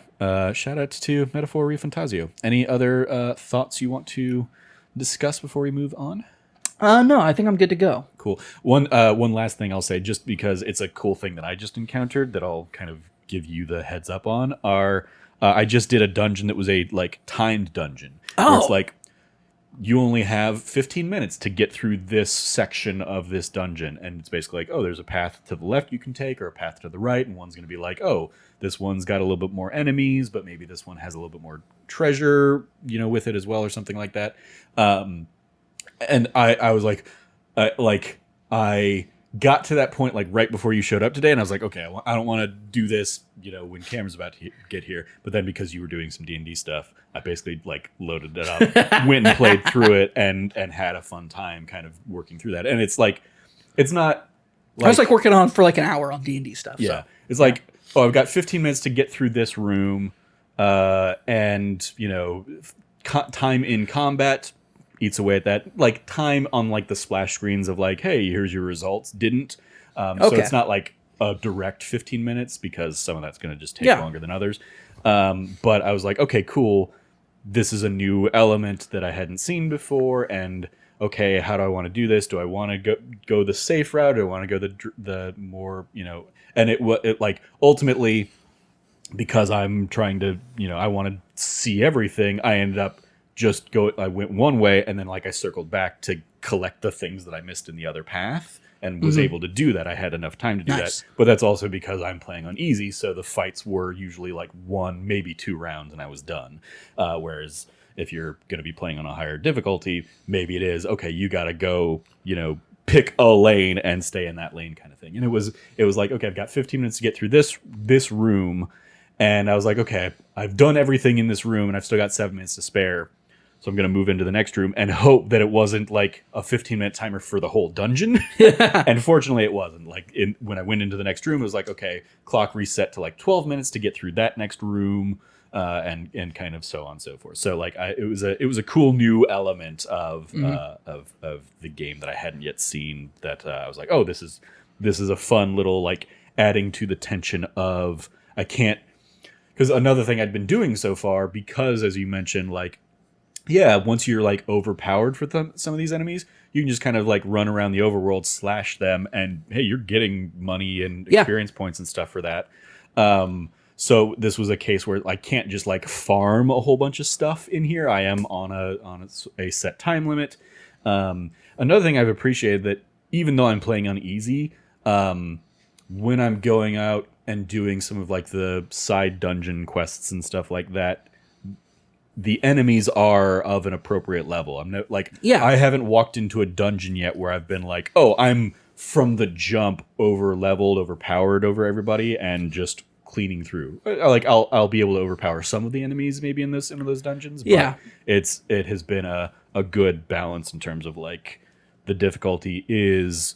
shout out to Metaphor ReFantazio. Any other thoughts you want to discuss before we move on? No, I think I'm good to go. Cool. One last thing I'll say, just because it's a cool thing that I just encountered that I'll kind of give you the heads up on. I just did a dungeon that was a like timed dungeon. Where it's like you only have 15 minutes to get through this section of this dungeon, and it's basically like, oh, there's a path to the left you can take or a path to the right, and one's going to be like, oh, this one's got a little bit more enemies, but maybe this one has a little bit more treasure, with it as well, or something like that. And I was like, I got to that point like right before you showed up today, and I was like, okay, I don't want to do this, when Cameron's about to get here. But then because you were doing some D&D stuff, I basically like loaded it up, went and played through it, and had a fun time kind of working through that. And it's like, it's not. I was like working on for like an hour on D&D stuff. Yeah, so. It's like, oh, I've got 15 minutes to get through this room, and time in combat eats away at that. Like time on like the splash screens of like, hey, here's your results. Didn't. So it's not like a direct 15 minutes because some of that's going to just take longer than others. But I was like, okay, cool. This is a new element that I hadn't seen before, and okay, how do I want to do this? Do I want to go the safe route? Do I want to go the more, And it like ultimately, because I'm trying to, I want to see everything. I ended up I went one way, and then like I circled back to collect the things that I missed in the other path, and was able to do that. I had enough time to do that, but that's also because I'm playing on easy, so the fights were usually like 1, maybe 2 rounds, and I was done. Whereas if you're going to be playing on a higher difficulty, maybe it is, okay, you got to go, pick a lane and stay in that lane kind of thing. And it was like, okay, I've got 15 minutes to get through this room, and I was like, okay, I've done everything in this room, and I've still got 7 minutes to spare. So I'm going to move into the next room and hope that it wasn't like a 15-minute timer for the whole dungeon. And fortunately, it wasn't. Like when I went into the next room, it was like, okay, clock reset to like 12 minutes to get through that next room, and kind of so on and so forth. So like it was a cool new element of the game that I hadn't yet seen. That I was like, oh, this is a fun little like adding to the tension of I can't, because another thing I'd been doing so far, because as you mentioned, like. Yeah, once you're like overpowered for some of these enemies, you can just kind of like run around the overworld, slash them, and hey, you're getting money and experience points and stuff for that. So this was a case where I can't just like farm a whole bunch of stuff in here. I am on a set time limit. Another thing I've appreciated that even though I'm playing on easy, when I'm going out and doing some of like the side dungeon quests and stuff like that, the enemies are of an appropriate level. I'm not like, I haven't walked into a dungeon yet where I've been like, oh, I'm from the jump over leveled, overpowered over everybody and just cleaning through. Like I'll be able to overpower some of the enemies maybe in some of those dungeons. But it has been a good balance in terms of like the difficulty is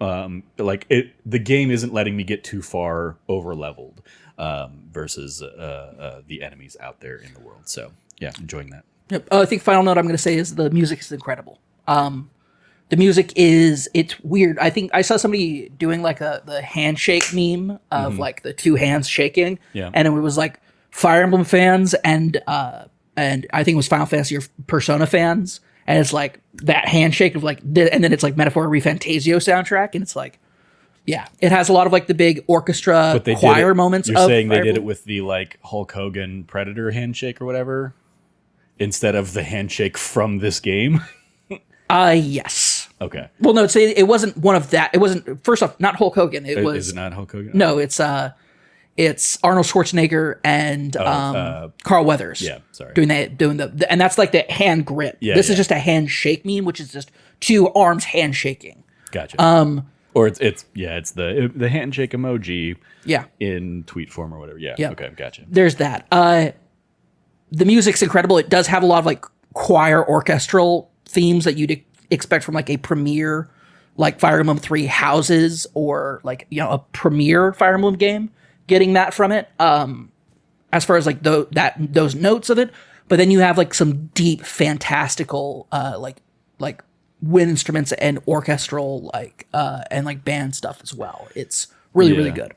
the game isn't letting me get too far over leveled. Versus the enemies out there in the world. So, yeah, enjoying that. Yep. I think final note I'm going to say is the music is incredible. The music it's weird. I think I saw somebody doing like the handshake meme of like the two hands shaking. Yeah. And it was like Fire Emblem fans and I think it was Final Fantasy or Persona fans. And it's like that handshake of like, and then it's like Metaphor ReFantazio soundtrack. And it's like, yeah, it has a lot of like the big orchestra choir moments. You're saying they did it with the like Hulk Hogan Predator handshake or whatever instead of the handshake from this game? Yes. Okay. Well, no, it wasn't one of that. It wasn't, first off, not Hulk Hogan. Is it not Hulk Hogan? No, it's Arnold Schwarzenegger and Carl Weathers. Yeah, sorry. Doing the and that's like the hand grip. This is just a handshake meme, which is just two arms handshaking. Gotcha. Or it's the handshake emoji. Yeah. In tweet form or whatever. Yeah. Okay. Gotcha. There's that. The music's incredible. It does have a lot of like choir orchestral themes that you'd expect from like a premiere, like Fire Emblem 3 houses or like, a premiere Fire Emblem game, getting that from it. As far as like those notes of it, but then you have like some deep, fantastical, like wind instruments and orchestral, and like band stuff as well. It's really good.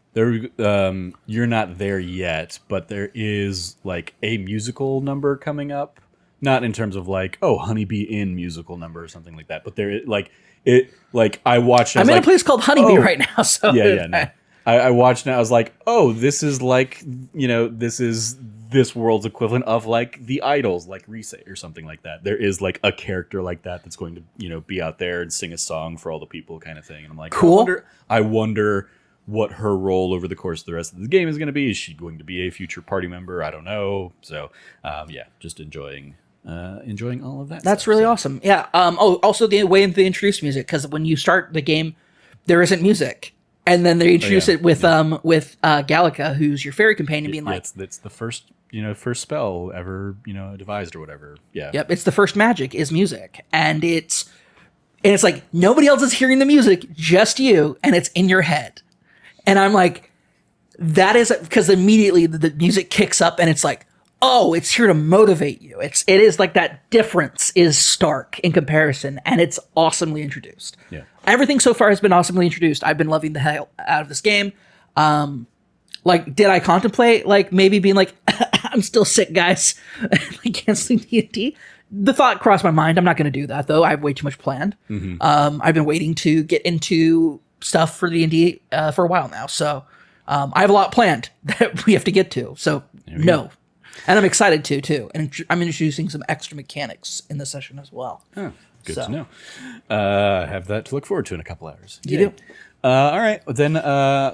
You're not there yet, but there is like a musical number coming up. Not in terms of like, Honeybee Inn musical number or something like that, but there I watched. I'm in a place called Honeybee right now, so no. I watched and I was like, this is like, this is this world's equivalent of like the Idols, like Rise or something like that. There is like a character like that that's going to, be out there and sing a song for all the people kind of thing. And I'm like, cool. I wonder what her role over the course of the rest of the game is going to be. Is she going to be a future party member? I don't know. So, just enjoying all of that. That's really awesome. Yeah. Also the way they introduce music, because when you start the game, there isn't music. And then they introduce it with Gallica, who's your fairy companion, being like, it's the first spell ever devised or whatever. Yeah. Yep. It's the first magic is music, and it's like nobody else is hearing the music, just you, and it's in your head. And I'm like, that is because immediately the music kicks up, and it's like, it's here to motivate you. It is like that difference is stark in comparison, and it's awesomely introduced. Yeah. Everything so far has been awesomly introduced. I've been loving the hell out of this game. Did I contemplate like maybe being like, I'm still sick, guys, like canceling D&D? The thought crossed my mind. I'm not going to do that though. I have way too much planned. Mm-hmm. I've been waiting to get into stuff for D&D for a while now, so I have a lot planned that we have to get to. So no. And I'm excited too. And I'm introducing some extra mechanics in this session as well. Oh, good to know. Have that to look forward to in a couple hours. You do. All right. Then,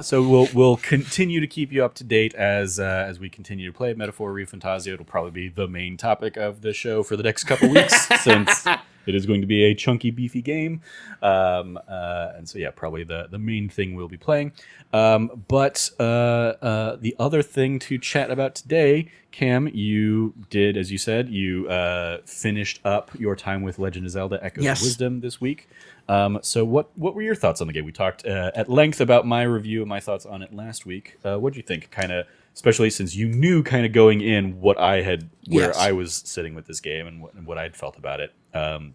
so we'll continue to keep you up to date as we continue to play Metaphor ReFantazio. It'll probably be the main topic of the show for the next couple weeks, since it is going to be a chunky, beefy game. And so, probably the main thing we'll be playing. But the other thing to chat about today, Cam, you did, as you said, you finished up your time with Legend of Zelda Echoes of Wisdom this week. So what were your thoughts on the game? We talked at length about my review and my thoughts on it last week. What did you think? Kind of, especially since you knew kind of going in what I had, where I was sitting with this game and what I'd felt about it.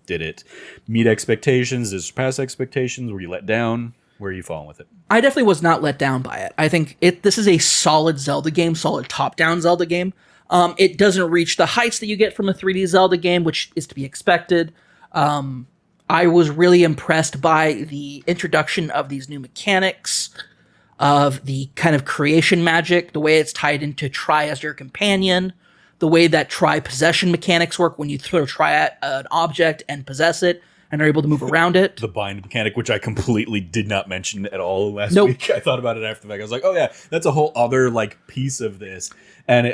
Did it meet expectations? Did it surpass expectations? Were you let down? Where are you falling with it? I definitely was not let down by it. I think this is a solid Zelda game, solid top-down Zelda game. It doesn't reach the heights that you get from a 3D Zelda game, which is to be expected. I was really impressed by the introduction of these new mechanics, of the kind of creation magic, the way it's tied into Try as your companion, the way that Try possession mechanics work when you throw Try at an object and possess it, and are able to move around it. The bind mechanic, which I completely did not mention at all last week. I thought about it after the fact. I was like, oh yeah, that's a whole other like piece of this. And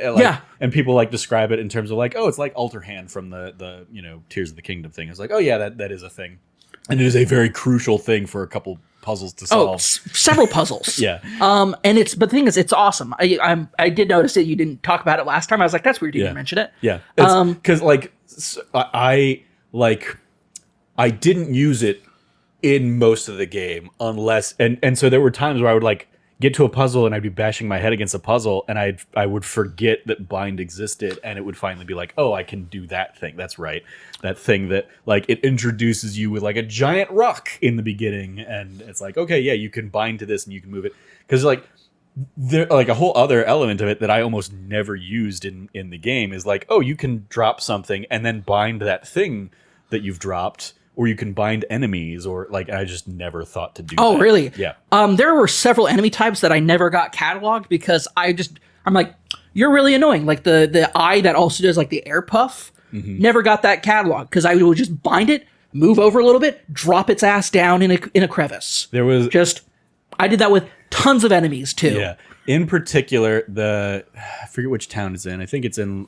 and people like describe it in terms of like, it's like Alter Hand from the Tears of the Kingdom thing. It's like, oh yeah, that is a thing. And it is a very crucial thing for a couple puzzles to solve. Several puzzles. Yeah. But the thing is, it's awesome. I did notice that you didn't talk about it last time. I was like, that's weird you didn't mention it. Yeah. Because I didn't use it in most of the game unless, and so there were times where I would like get to a puzzle and I'd be bashing my head against a puzzle and I would forget that bind existed, and it would finally be like, oh, I can do that thing. That's right. That thing that like it introduces you with like a giant rock in the beginning, and it's like, okay, yeah, you can bind to this and you can move it. Because like there like a whole other element of it that I almost never used in the game is like, oh, you can drop something and then bind that thing that you've dropped, or you can bind enemies, or like I just never thought to do that. Oh, really? Yeah. There were several enemy types that I never got cataloged because I'm like, you're really annoying. Like the eye that also does like the air puff, never got that catalog because I would just bind it, move over a little bit, drop its ass down in a crevice. I did that with tons of enemies too. Yeah. In particular, I forget which town it's in. I think it's in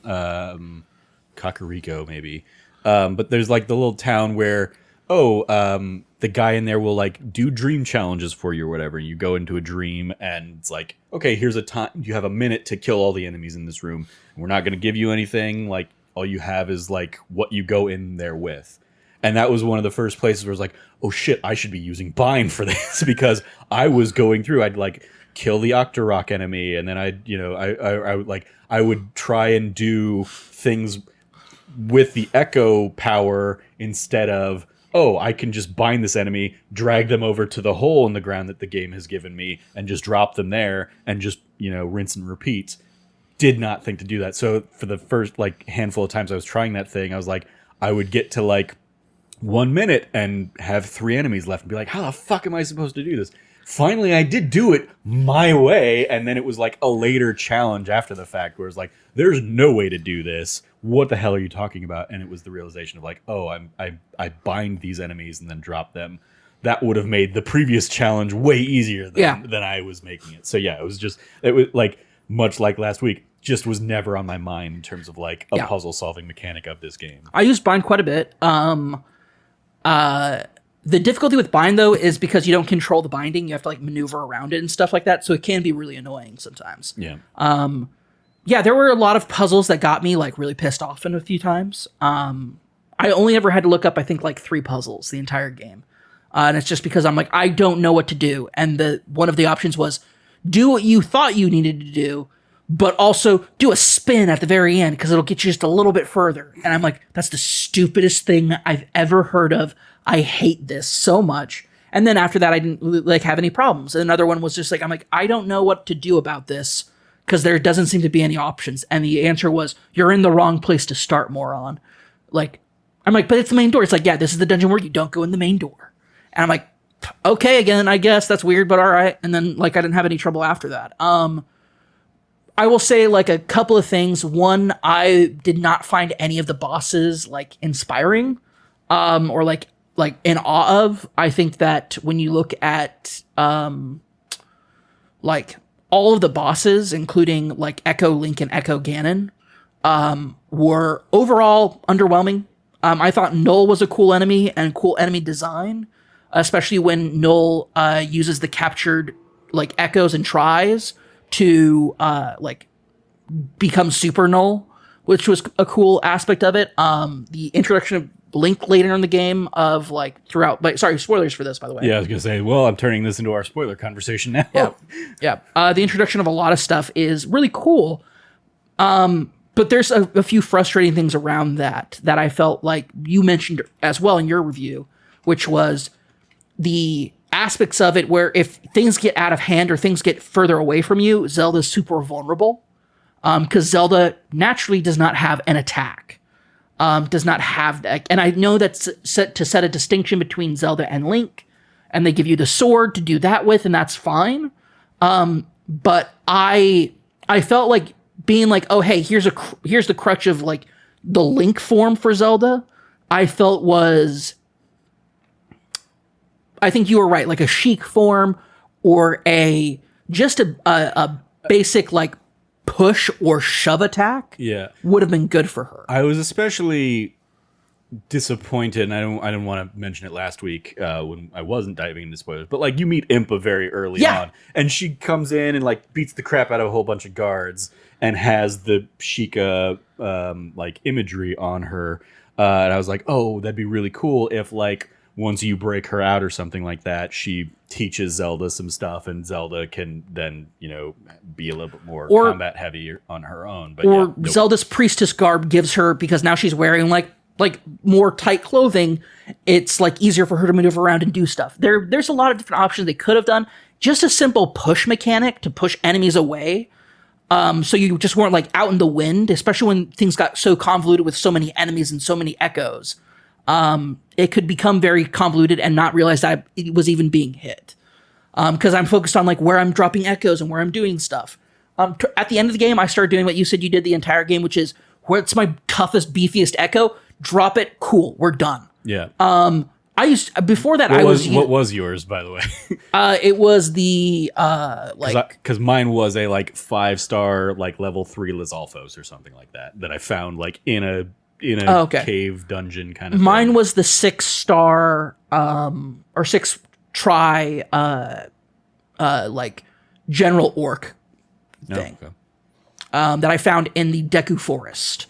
Kakariko, maybe. But there's like the little town where, the guy in there will like do dream challenges for you or whatever. You go into a dream and it's like, okay, here's a time. You have a minute to kill all the enemies in this room. We're not going to give you anything. Like all you have is like what you go in there with. And that was one of the first places where I was like, oh shit, I should be using bind for this because I was going through, I'd like kill the Octorok enemy. And then I would try and do things with the echo power instead of, oh, I can just bind this enemy, drag them over to the hole in the ground that the game has given me, and just drop them there and just, rinse and repeat. Did not think to do that. So for the first like handful of times I was trying that thing, I was like, I would get to like 1 minute and have 3 enemies left and be like, how the fuck am I supposed to do this? Finally, I did do it my way, and then it was like a later challenge after the fact where it's like, there's no way to do this. What the hell are you talking about? And it was the realization of like, oh, I bind these enemies and then drop them. That would have made the previous challenge way easier than I was making it. So yeah, it was like much like last week, just was never on my mind in terms of like a puzzle solving mechanic of this game. I used bind quite a bit. The difficulty with bind though is because you don't control the binding, you have to like maneuver around it and stuff like that, so it can be really annoying sometimes. Yeah. There were a lot of puzzles that got me like really pissed off in a few times. I only ever had to look up I think like 3 puzzles the entire game. And it's just because I'm like, I don't know what to do. And one of the options was do what you thought you needed to do, but also do a spin at the very end because it'll get you just a little bit further. And I'm like, that's the stupidest thing I've ever heard of. I hate this so much. And then after that, I didn't like have any problems. And another one was just like, I'm like, I don't know what to do about this because there doesn't seem to be any options. And the answer was, you're in the wrong place to start, moron. Like, I'm like, but it's the main door. It's like, yeah, this is the dungeon where you don't go in the main door. And I'm like, okay, again, I guess that's weird, but all right. And then like, I didn't have any trouble after that. I will say like a couple of things. One, I did not find any of the bosses like inspiring, or like in awe of. I think that when you look at like all of the bosses, including like Echo Link and Echo Ganon, were overall underwhelming. I thought Null was a cool enemy and cool enemy design, especially when Null uses the captured like echoes and tries to like become super Null, which was a cool aspect of it. The introduction of Link later in the game of like throughout, like, sorry, spoilers for this, by the way. Yeah, I was gonna say, well, I'm turning this into our spoiler conversation now. Yeah. The introduction of a lot of stuff is really cool. But there's a few frustrating things around that I felt like you mentioned as well in your review, which was the aspects of it where if things get out of hand or things get further away from you, Zelda's super vulnerable. Because Zelda naturally does not have an attack. Does not have that. And I know that's set to set a distinction between Zelda and Link, and they give you the sword to do that with, and that's fine. But I felt like being like, oh, hey, here's the crutch of like the Link form for Zelda. I felt was, I think you were right, like a Sheik form or just a basic like push or shove attack would have been good for her. I was especially disappointed, and I don't want to mention it last week when I wasn't diving into spoilers, but like you meet Impa very early on, and she comes in and like beats the crap out of a whole bunch of guards and has the Sheikah like imagery on her, and I was like, oh, that'd be really cool if like once you break her out or something like that, she teaches Zelda some stuff, and Zelda can then, be a little bit more combat heavy on her own. But Zelda's priestess garb gives her, because now she's wearing like more tight clothing, it's like easier for her to maneuver around and do stuff. There's a lot of different options they could have done. Just a simple push mechanic to push enemies away. So you just weren't like out in the wind, especially when things got so convoluted with so many enemies and so many echoes. It could become very convoluted and not realize that it was even being hit. Because I'm focused on like where I'm dropping echoes and where I'm doing stuff. At the end of the game, I started doing what you said you did the entire game, which is where's my toughest, beefiest echo, drop it, cool, we're done. Yeah. I used before that. What was yours, by the way? It was the because mine was a like 5-star like level 3 Lizalfos or something like that I found like in a cave dungeon kind of. Mine thing. was the 6-star or 6 try like general orc thing that I found in the Deku Forest.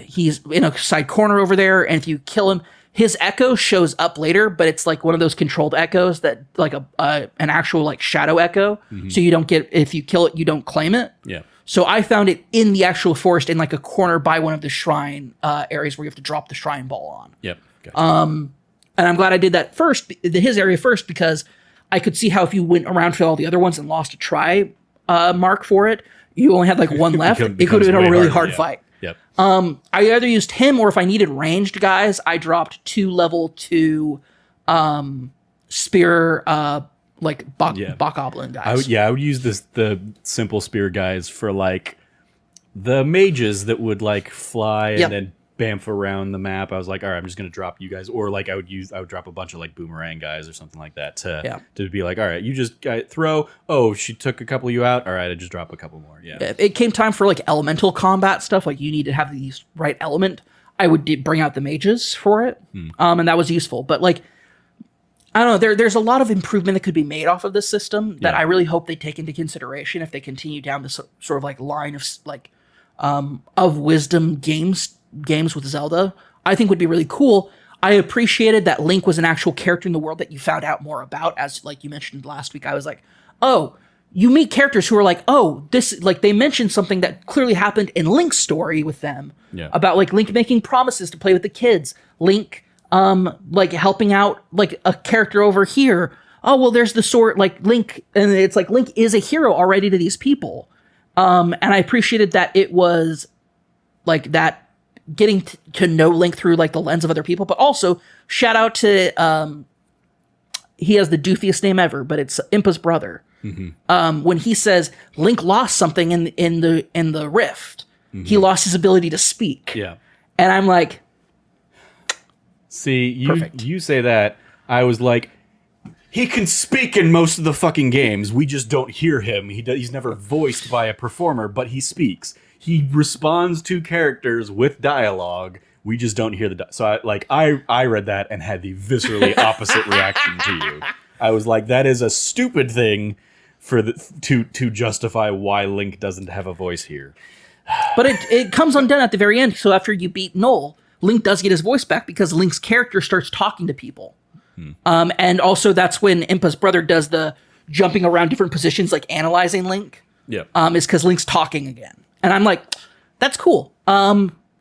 He's in a side corner over there, and if you kill him, his echo shows up later, but it's like one of those controlled echoes that like an actual like shadow echo. So you don't get, if you kill it, you don't claim it. Yeah. So I found it in the actual forest in like a corner by one of the shrine areas where you have to drop the shrine ball on. Yep. Gotcha. And I'm glad I did that first, his area first, because I could see how if you went around to all the other ones and lost a try mark for it, you only had like one left. It could have been a really hard fight. Yep. I either used him, or if I needed ranged guys, I dropped 2 level 2 spear like Bokoblin guys. I would use the simple spear guys for like the mages that would like fly and then bamf around the map. I was like, all right, I'm just gonna drop you guys, or like I would drop a bunch of like boomerang guys or something like that to be like, all right, you just throw. Oh, she took a couple of you out. All right, I just drop a couple more. Yeah. It came time for like elemental combat stuff. Like you need to have the right element. I would bring out the mages for it, and that was useful. But like, I don't know. There's a lot of improvement that could be made off of this system that I really hope they take into consideration if they continue down this sort of like line of like of wisdom games with Zelda. I think would be really cool. I appreciated that Link was an actual character in the world that you found out more about, as like you mentioned last week. I was like, oh, you meet characters who are like, oh, this, like they mentioned something that clearly happened in Link's story with them about like Link making promises to play with the kids, Link like helping out like a character over here. Oh, well, there's the sword, like Link, and it's like Link is a hero already to these people. And I appreciated that it was like that, getting to know Link through like the lens of other people, but also shout out to he has the doofiest name ever, but it's Impa's brother. When he says Link lost something in the rift, he lost his ability to speak. Yeah, and I'm like, see, you say that, I was like, he can speak in most of the fucking games. We just don't hear him. He's never voiced by a performer, but he speaks. He responds to characters with dialogue. We just don't hear the so I read that and had the viscerally opposite reaction to you. I was like, that is a stupid thing for to justify why Link doesn't have a voice here. But it comes undone at the very end. So after you beat Noel, Link does get his voice back because Link's character starts talking to people. And also that's when Impa's brother does the jumping around different positions, like analyzing Link. Yeah. Is because Link's talking again. And I'm like, that's cool.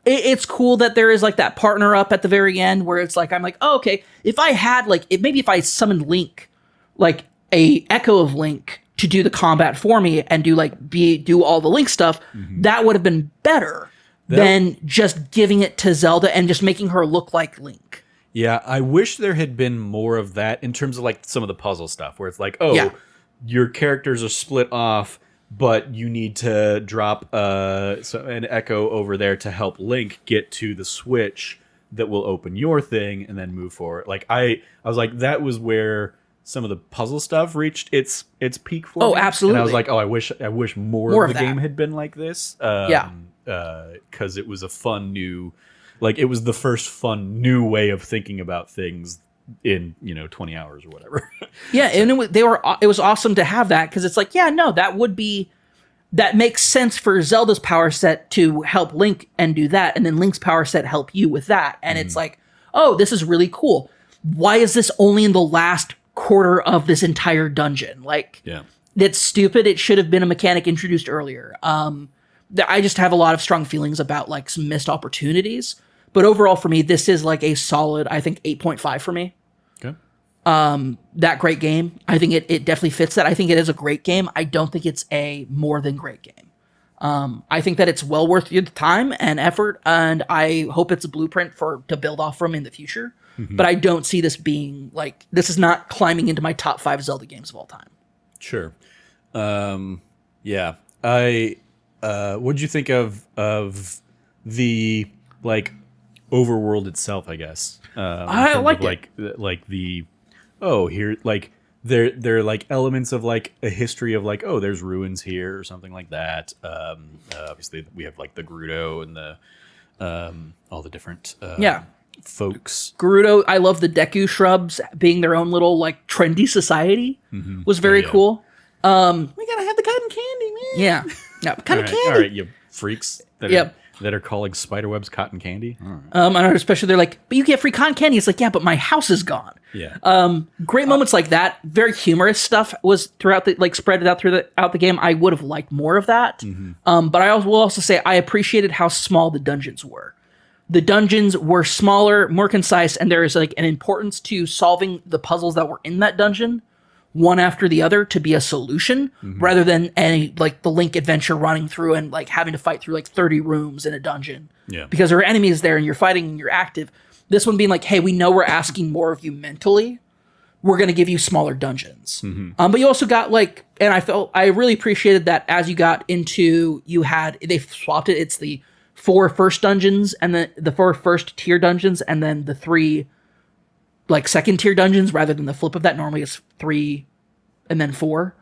It's cool that there is like that partner up at the very end where it's like, I'm like, oh, okay. If I had like, maybe if I summoned Link, like a echo of Link to do the combat for me and do all the Link stuff, that would have been better than just giving it to Zelda and just making her look like Link. Yeah, I wish there had been more of that in terms of like some of the puzzle stuff where it's like, your characters are split off, but you need to drop an echo over there to help Link get to the switch that will open your thing and then move forward. Like I was like, that was where some of the puzzle stuff reached its peak for me. Oh, absolutely. And I was like, oh, I wish more of the game had been like this. Because it was a fun new, like it was the first fun new way of thinking about things in 20 hours or whatever. Yeah, and it was awesome to have that because it's like, yeah, no, that makes sense for Zelda's power set to help Link and do that, and then Link's power set help you with that, and it's like, oh, this is really cool. why is this only in the last quarter of this entire dungeon? Like, that's stupid. It should have been a mechanic introduced earlier. I just have a lot of strong feelings about like some missed opportunities. But overall, for me, this is like a solid, I think, 8.5 for me. Okay. That great game. I think it definitely fits that. I think it is a great game. I don't think it's a more than great game. I think that it's well worth your time and effort, and I hope it's a blueprint to build off from in the future. Mm-hmm. But I don't see this being like, this is not climbing into my top 5 Zelda games of all time. Sure. Yeah. What'd you think of the like overworld itself, I guess? I like it. Like the here like there are like elements of like a history of like, oh, there's ruins here or something like that. Obviously we have like the Gerudo and the all the different folks. Gerudo, I love the Deku shrubs being their own little like trendy society. Mm-hmm. Was very cool. We gotta have the cotton candy, man. Yeah. Yeah, cotton candy. All right, you freaks that are calling spiderwebs cotton candy. All right. I know, especially they're like, but you get free cotton candy. It's like, yeah, but my house is gone. Yeah. Great moments like that. Very humorous stuff was throughout the like spread out throughout the game. I would have liked more of that. Mm-hmm. But I will also say I appreciated how small the dungeons were. The dungeons were smaller, more concise, and there is like an importance to solving the puzzles that were in that dungeon, one after the other, to be a solution, rather than like the Link adventure running through and like having to fight through like 30 rooms in a dungeon. Yeah. Because there are enemies there and you're fighting and you're active. This one being like, hey, we know we're asking more of you mentally. We're going to give you smaller dungeons. Mm-hmm. But you also got like, and I really appreciated that as you got into, they swapped it. It's the 4 first dungeons and then the 4 first tier dungeons and then the 3 like second tier dungeons rather than the flip of that. Normally it's 3 and then 4.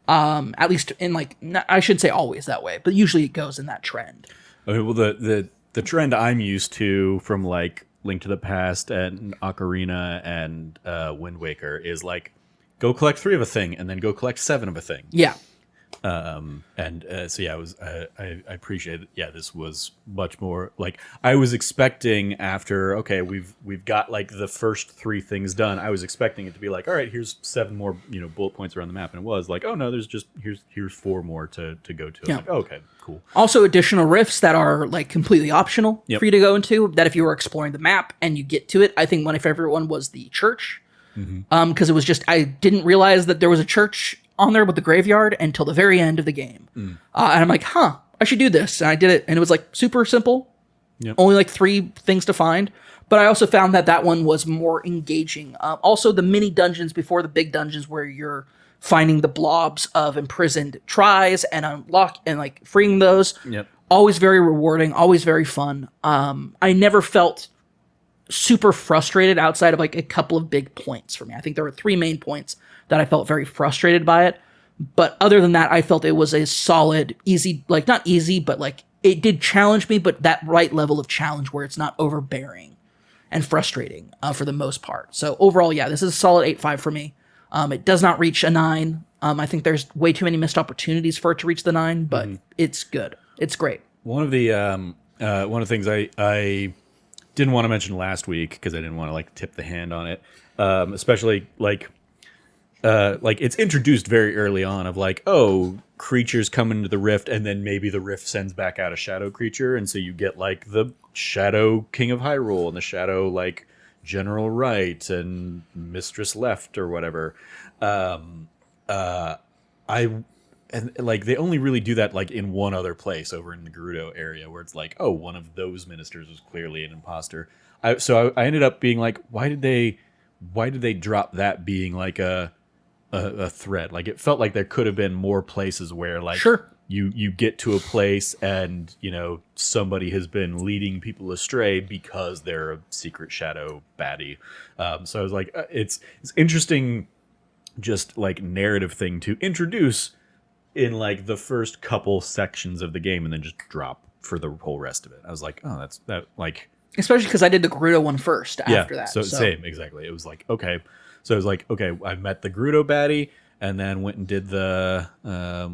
At least in like, I shouldn't say always that way, but usually it goes in that trend. Okay, well, the trend I'm used to from like Link to the Past and Ocarina and Wind Waker is like, go collect 3 of a thing and then go collect 7 of a thing. Yeah. So yeah, I appreciate it. Yeah, this was much more like I was expecting after, okay, we've got like the first 3 things done. I was expecting it to be like, all right, here's 7 more, bullet points around the map. And it was like, oh no, there's just, here's 4 more to go to. Yeah. Like, oh, okay, cool. Also additional rifts that are like completely optional for you to go into, that if you were exploring the map and you get to it. I think my favorite one was the church. Mm-hmm. Cause it was just, I didn't realize that there was a church on there with the graveyard until the very end of the game. And I'm like, I should do this. And I did it. And it was like super simple. Yep. Only like 3 things to find. But I also found that one was more engaging. Also the mini dungeons before the big dungeons where you're finding the blobs of imprisoned tries and unlock and like freeing those. Yep. Always very rewarding, always very fun. I never felt super frustrated outside of like a couple of big points for me. I think there were 3 main points that I felt very frustrated by it. But other than that, I felt it was a solid, easy, like not easy, but like it did challenge me, but that right level of challenge where it's not overbearing and frustrating for the most part. So overall, yeah, this is a solid 8.5 for me. It does not reach a 9. I think there's way too many missed opportunities for it to reach the 9, but it's good. It's great. One of the things I didn't want to mention last week because I didn't want to like tip the hand on it, especially like it's introduced very early on of like, oh, creatures come into the rift and then maybe the rift sends back out a shadow creature, and so you get like the Shadow King of Hyrule and the Shadow like General Right and Mistress Left or whatever. And like they only really do that like in one other place over in the Gerudo area where it's like, oh, one of those ministers was clearly an imposter. So I ended up being like, why did they drop that being like a threat? Like it felt like there could have been more places where like you get to a place and somebody has been leading people astray because they're a secret shadow baddie. So I was like, it's interesting, just like narrative thing to introduce in like the first couple sections of the game and then just drop for the whole rest of it. I was like, oh, that's that like. Especially because I did the Gerudo one first after that. So same, exactly. It was like, okay. So I was like, okay, I met the Gerudo baddie, and then went and did the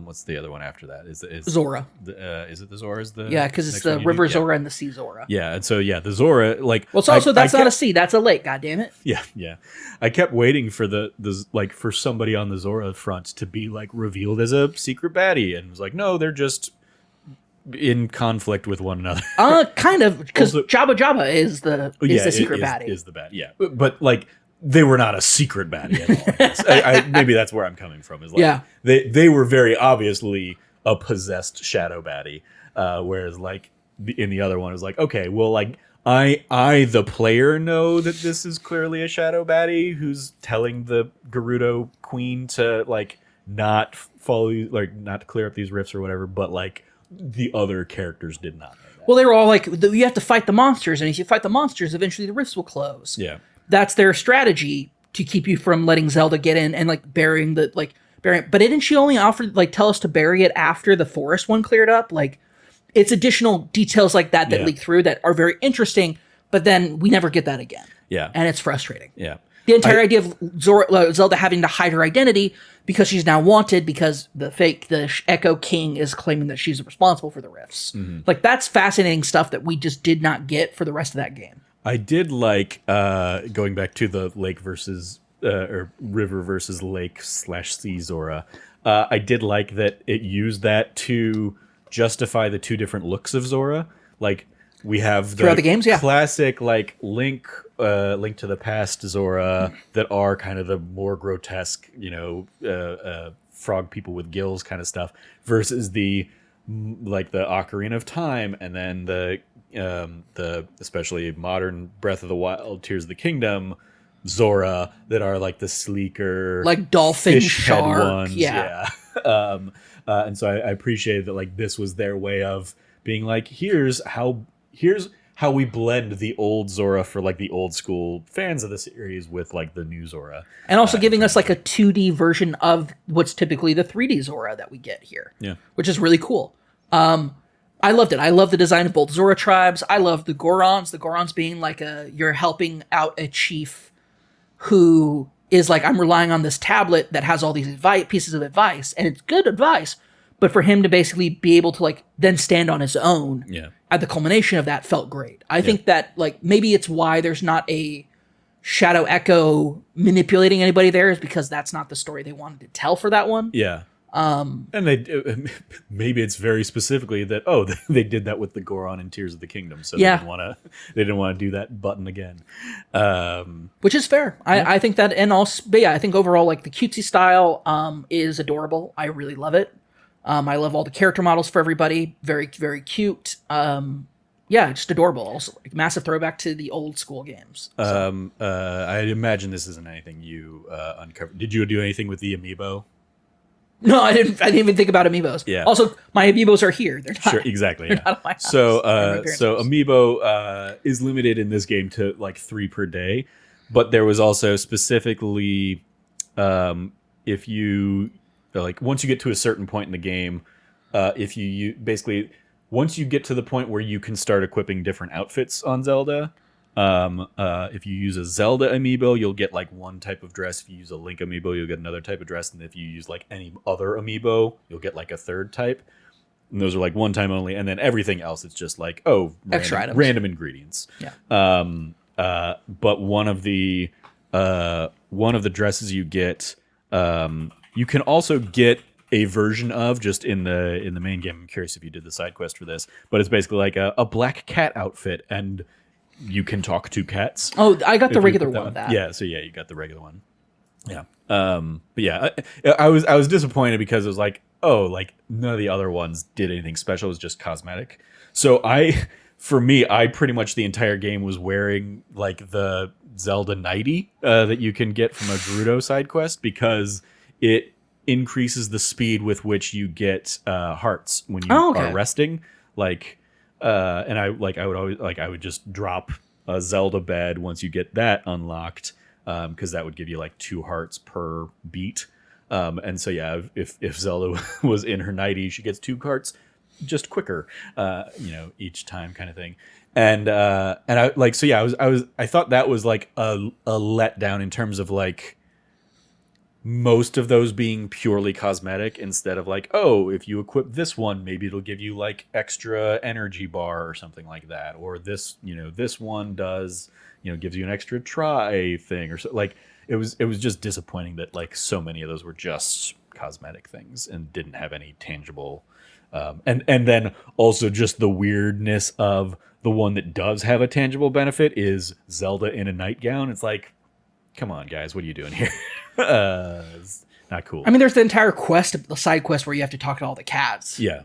what's the other one after that? Is Zora. Is it the Zora? Is the Yeah, because it's next the one you River do? Zora and the Sea Zora. Yeah, and so the Zora, like, Well, it's also that's not a kept- sea, that's a lake. God damn it! yeah. I kept waiting for the like for somebody on the Zora front to be like revealed as a secret baddie, and was like, no, they're just in conflict with one another. Kind of, because Also- Jabba Jabba is the secret baddie. Is the baddie? Yeah, but like they were not a secret baddie at all. I guess. Maybe that's where I'm coming from. Is like, Yeah. they were very obviously a possessed shadow baddie, whereas like in the other one it was like, okay, well, like I the player know that this is clearly a shadow baddie who's telling the Gerudo Queen to like not follow, like not to clear up these rifts or whatever, but like the other characters did not know that. Well, they were all like, you have to fight the monsters, and if you fight the monsters, eventually the rifts will close. Yeah. That's their strategy to keep you from letting Zelda get in and like burying. But didn't she only offer like tell us to bury it after the forest one cleared up? Like, it's additional details like that Yeah. leak through that are very interesting, but then we never get that again. Yeah. And it's frustrating. Yeah. The entire idea of Zelda having to hide her identity because she's now wanted because the Echo King is claiming that she's responsible for the rifts. Mm-hmm. Like, that's fascinating stuff that we just did not get for the rest of that game. I did like going back to the lake versus or river versus lake / sea Zora. I did like that it used that to justify the two different looks of Zora. Like we have Throughout the games, yeah. classic like Link to the Past Zora that are kind of the more grotesque, frog people with gills kind of stuff, versus the like the Ocarina of Time, and then the especially modern Breath of the Wild, Tears of the Kingdom Zora that are like the sleeker, Like dolphin, fish head shark. ones. Yeah. And so I appreciated that like this was their way of being like, here's how we blend the old Zora for like the old school fans of the series with like the new Zora. And also giving us like a 2D version of what's typically the 3D Zora that we get here. Yeah. Which is really cool. I loved it. I love the design of both Zora tribes. I love the Gorons. The Gorons being like you're helping out a chief who is like, I'm relying on this tablet that has all these pieces of advice, and it's good advice, but for him to basically be able to like then stand on his own at the culmination of that felt great. I think that like maybe it's why there's not a Shadow Echo manipulating anybody there, is because that's not the story they wanted to tell for that one. Yeah. And they maybe it's very specifically that they did that with the Goron and Tears of the Kingdom, so they didn't want to do that button again, which is fair. I think that, and also, but yeah, I think overall like the cutesy style is adorable. I really love it. I love all the character models for everybody. Very, very cute. Just adorable. Also, like, massive throwback to the old school games. So. I imagine this isn't anything you uncovered. Did you do anything with the amiibo? No, I didn't even think about amiibos. Yeah. Also, my amiibos are here. They're not. Sure, exactly. They're not at my house. So They're my parents' house. amiibo is limited in this game to like 3 per day, but there was also specifically if you like once you get to a certain point in the game, if you basically once you get to the point where you can start equipping different outfits on Zelda. If you use a Zelda amiibo, you'll get like one type of dress. If you use a Link amiibo, you'll get another type of dress. And if you use like any other amiibo, you'll get like a third type. And those are like one time only. And then everything else, it's just like, extra items, random ingredients. Yeah. But one of the dresses you get, you can also get a version of just in the main game. I'm curious if you did the side quest for this, but it's basically like a black cat outfit, and you can talk to cats. Oh, I got the regular one of that. Yeah, so yeah, you got the regular one. Yeah. But yeah, I was disappointed because it was like, like none of the other ones did anything special. It was just cosmetic. So I pretty much the entire game was wearing like the Zelda nightie that you can get from a Gerudo side quest, because it increases the speed with which you get hearts when you are resting. Like, and I would just drop a Zelda bed once you get that unlocked, because that would give you like 2 hearts per beat. And so yeah, if Zelda was in her nightie, she gets 2 hearts just quicker, each time, kind of thing. And I like, so yeah, I thought that was like a letdown in terms of like most of those being purely cosmetic instead of like, oh, if you equip this one, maybe it'll give you like extra energy bar or something like that, or this, this one does, gives you an extra try thing, or so. Like it was just disappointing that like so many of those were just cosmetic things and didn't have any tangible. And then also just the weirdness of the one that does have a tangible benefit is Zelda in a nightgown. It's like, come on, guys, what are you doing here? It's not cool. I mean, there's the entire quest, the side quest where you have to talk to all the cats. Yeah.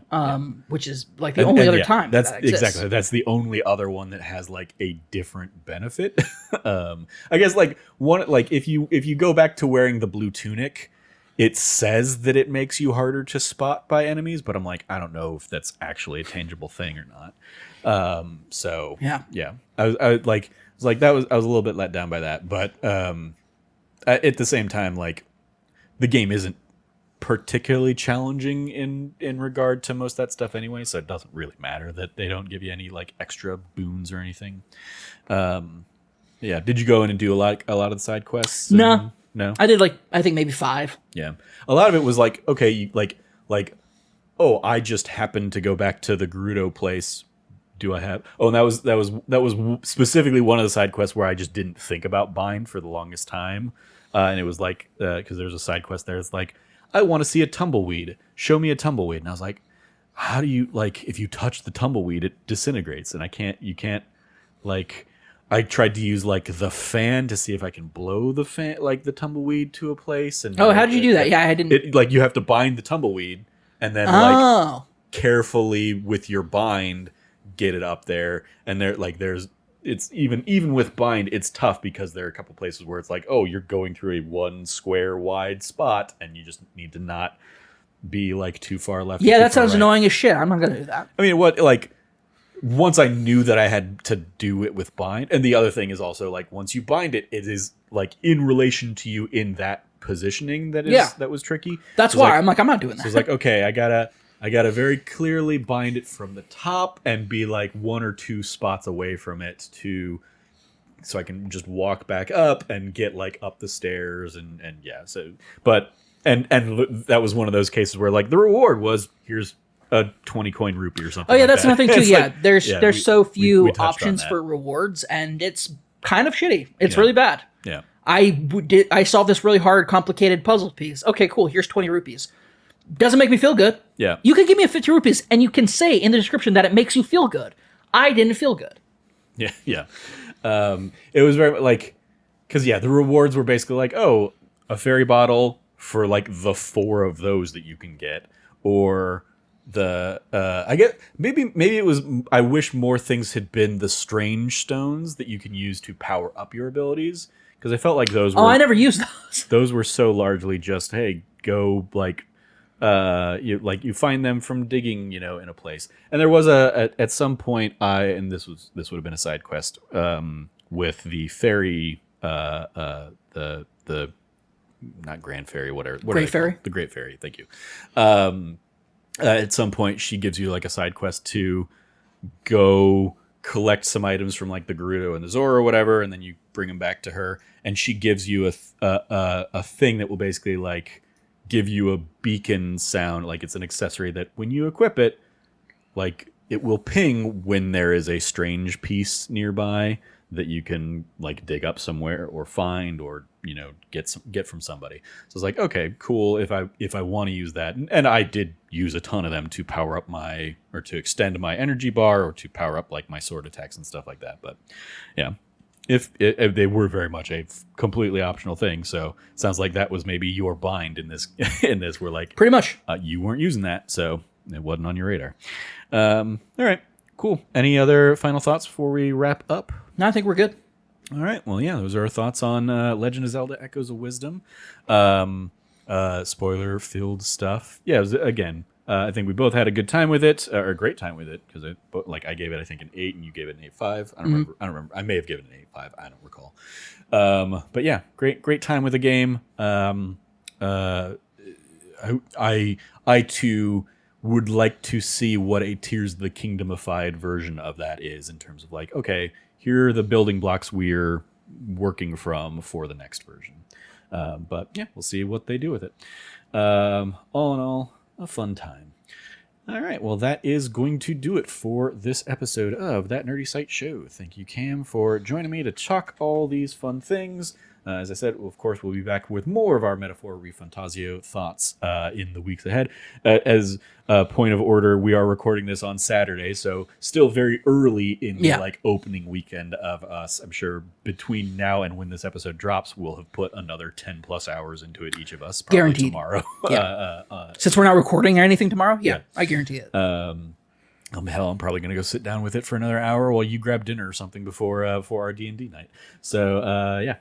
Which is like the only other time that's that exists. exactly, that's the only other one that has like a different benefit. I guess like one, like if you go back to wearing the blue tunic, it says that it makes you harder to spot by enemies, but I'm like, I don't know if that's actually a tangible thing or not. So yeah, I was I was a little bit let down by that, but at the same time, like the game isn't particularly challenging in regard to most of that stuff anyway, so it doesn't really matter that they don't give you any like extra boons or anything. Yeah, did you go in and do a lot of the side quests? No, I did I think maybe 5. Yeah, a lot of it was like, okay, oh, I just happened to go back to the Gerudo place. Do I have? Oh, and that was specifically one of the side quests where I just didn't think about bind for the longest time, and it was like because there's a side quest there. It's like, I want to see a tumbleweed. Show me a tumbleweed, and I was like, how do you if you touch the tumbleweed, it disintegrates, and you can't I tried to use the fan to see if I can blow the fan, the tumbleweed to a place. And how did you do that? Yeah, I didn't. You have to bind the tumbleweed and then carefully with your bind get it up there. And it's even with bind, it's tough because there are a couple places where it's like, oh, you're going through a 1 square wide spot and you just need to not be too far left. Yeah, that sounds annoying as shit. I'm not gonna do that. I mean, once I knew that I had to do it with bind, and the other thing is also once you bind it, it is in relation to you in that positioning that was tricky. That's why I'm not doing that. So it's okay, I gotta very clearly bind it from the top and be 1 or 2 spots away from it so I can just walk back up and get up the stairs and yeah. So and that was one of those cases where the reward was here's a 20 coin rupee or something. Oh yeah, that's another thing too. Yeah, there's so few we options for rewards, and it's kind of shitty. It's really bad. Yeah, I solved this really hard, complicated puzzle piece. Okay, cool. Here's 20 rupees. Doesn't make me feel good. Yeah, you can give me a 50 rupees, and you can say in the description that it makes you feel good. I didn't feel good. Yeah, yeah. It was very because the rewards were basically oh, a fairy bottle for the 4 of those that you can get, or I get maybe it was, I wish more things had been the strange stones that you can use to power up your abilities, because I felt like those were, I never used those. Those were so largely just, hey, go you find them from digging in a place. And there was at some point and this would have been a side quest with the fairy the not Grand Fairy, whatever Great Fairy, the Great Fairy, thank you. At some point, she gives you a side quest to go collect some items from the Gerudo and the Zora or whatever, and then you bring them back to her, and she gives you a thing that will basically give you a beacon sound, it's an accessory that when you equip it, it will ping when there is a strange piece nearby that you can dig up somewhere or find or get from somebody. So it's okay, cool. If I want to use that, and I did use a ton of them to power up or to extend my energy bar or to power up my sword attacks and stuff like that. But yeah, if they were very much a completely optional thing. So it sounds like that was maybe your bind in this where pretty much you weren't using that, so it wasn't on your radar. All right, cool. Any other final thoughts before we wrap up? No, I think we're good. All right. Well, yeah, those are our thoughts on Legend of Zelda Echoes of Wisdom. Spoiler-filled stuff. Yeah, again, I think we both had a good time with it, or a great time with it, because I gave it, I think, an 8, and you gave it an 8.5. I don't remember. I may have given it an 8.5. I don't recall. But yeah, great time with the game. I too would like to see what a Tears of the Kingdom-ified version of that is, in terms of okay, here are the building blocks we're working from for the next version. But yeah, we'll see what they do with it. All in all, a fun time. All right, well, that is going to do it for this episode of That Nerdy Site Show. Thank you, Cam, for joining me to talk all these fun things. As I said, of course, we'll be back with more of our Metaphor ReFantazio thoughts in the weeks ahead. As a point of order, we are recording this on Saturday, so still very early in the opening weekend of us. I'm sure between now and when this episode drops, we'll have put another 10 plus hours into it, each of us, probably guaranteed tomorrow. Since we're not recording or anything tomorrow, I guarantee it. Hell, I'm probably going to go sit down with it for another hour while you grab dinner or something before our D&D night. So,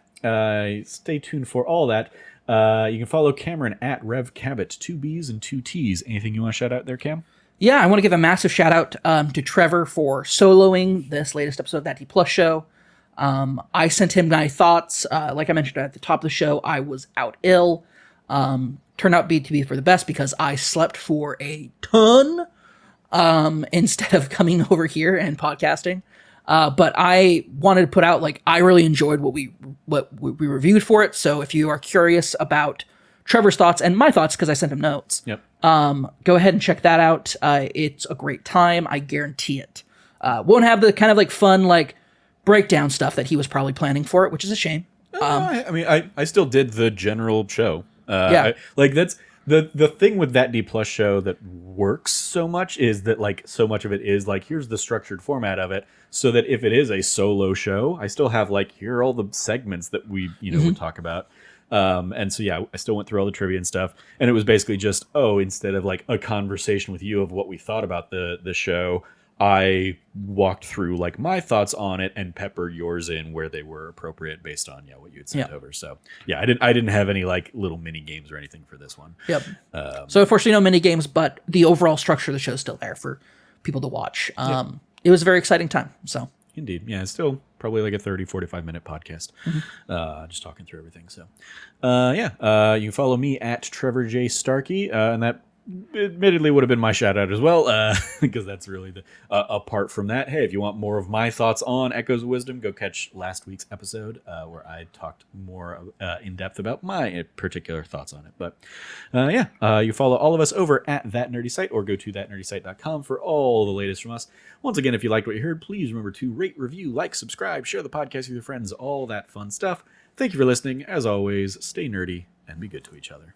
stay tuned for all that. You can follow Cameron at RevCabot, 2 B's and 2 T's. Anything you want to shout out there, Cam? Yeah, I want to give a massive shout out to Trevor for soloing this latest episode of That D Plus Show. I sent him my thoughts. Like I mentioned at the top of the show, I was out ill. Turned out to be for the best because I slept for a ton instead of coming over here and podcasting. But I wanted to put out, I really enjoyed what we reviewed for it. So if you are curious about Trevor's thoughts and my thoughts, because I sent him notes, go ahead and check that out. It's a great time. I guarantee it. Won't have the kind of fun, breakdown stuff that he was probably planning for it, which is a shame. I still did the general show. That's the thing with That D Plus Show that works so much is that so much of it is here's the structured format of it, so that if it is a solo show, I still have here are all the segments that we would talk about. And so I still went through all the trivia and stuff, and it was basically just instead of a conversation with you of what we thought about the show, I walked through my thoughts on it and peppered yours in where they were appropriate based on what you had sent over. So I didn't have any little mini games or anything for this one. Yep. So unfortunately no mini games, but the overall structure of the show is still there for people to watch. It was a very exciting time. So indeed. Yeah, it's still probably a 30-45 minute podcast. Just talking through everything. So you can follow me at Trevor J. Starkey, and that admittedly would have been my shout out as well, because that's really the apart from that, hey, if you want more of my thoughts on Echoes of Wisdom, go catch last week's episode where I talked more in depth about my particular thoughts on it. But you follow all of us over at That Nerdy Site, or go to thatnerdysite.com for all the latest from us. Once again, if you liked what you heard, please remember to rate, review, subscribe, share the podcast with your friends, all that fun stuff. Thank you for listening. As always, stay nerdy and be good to each other.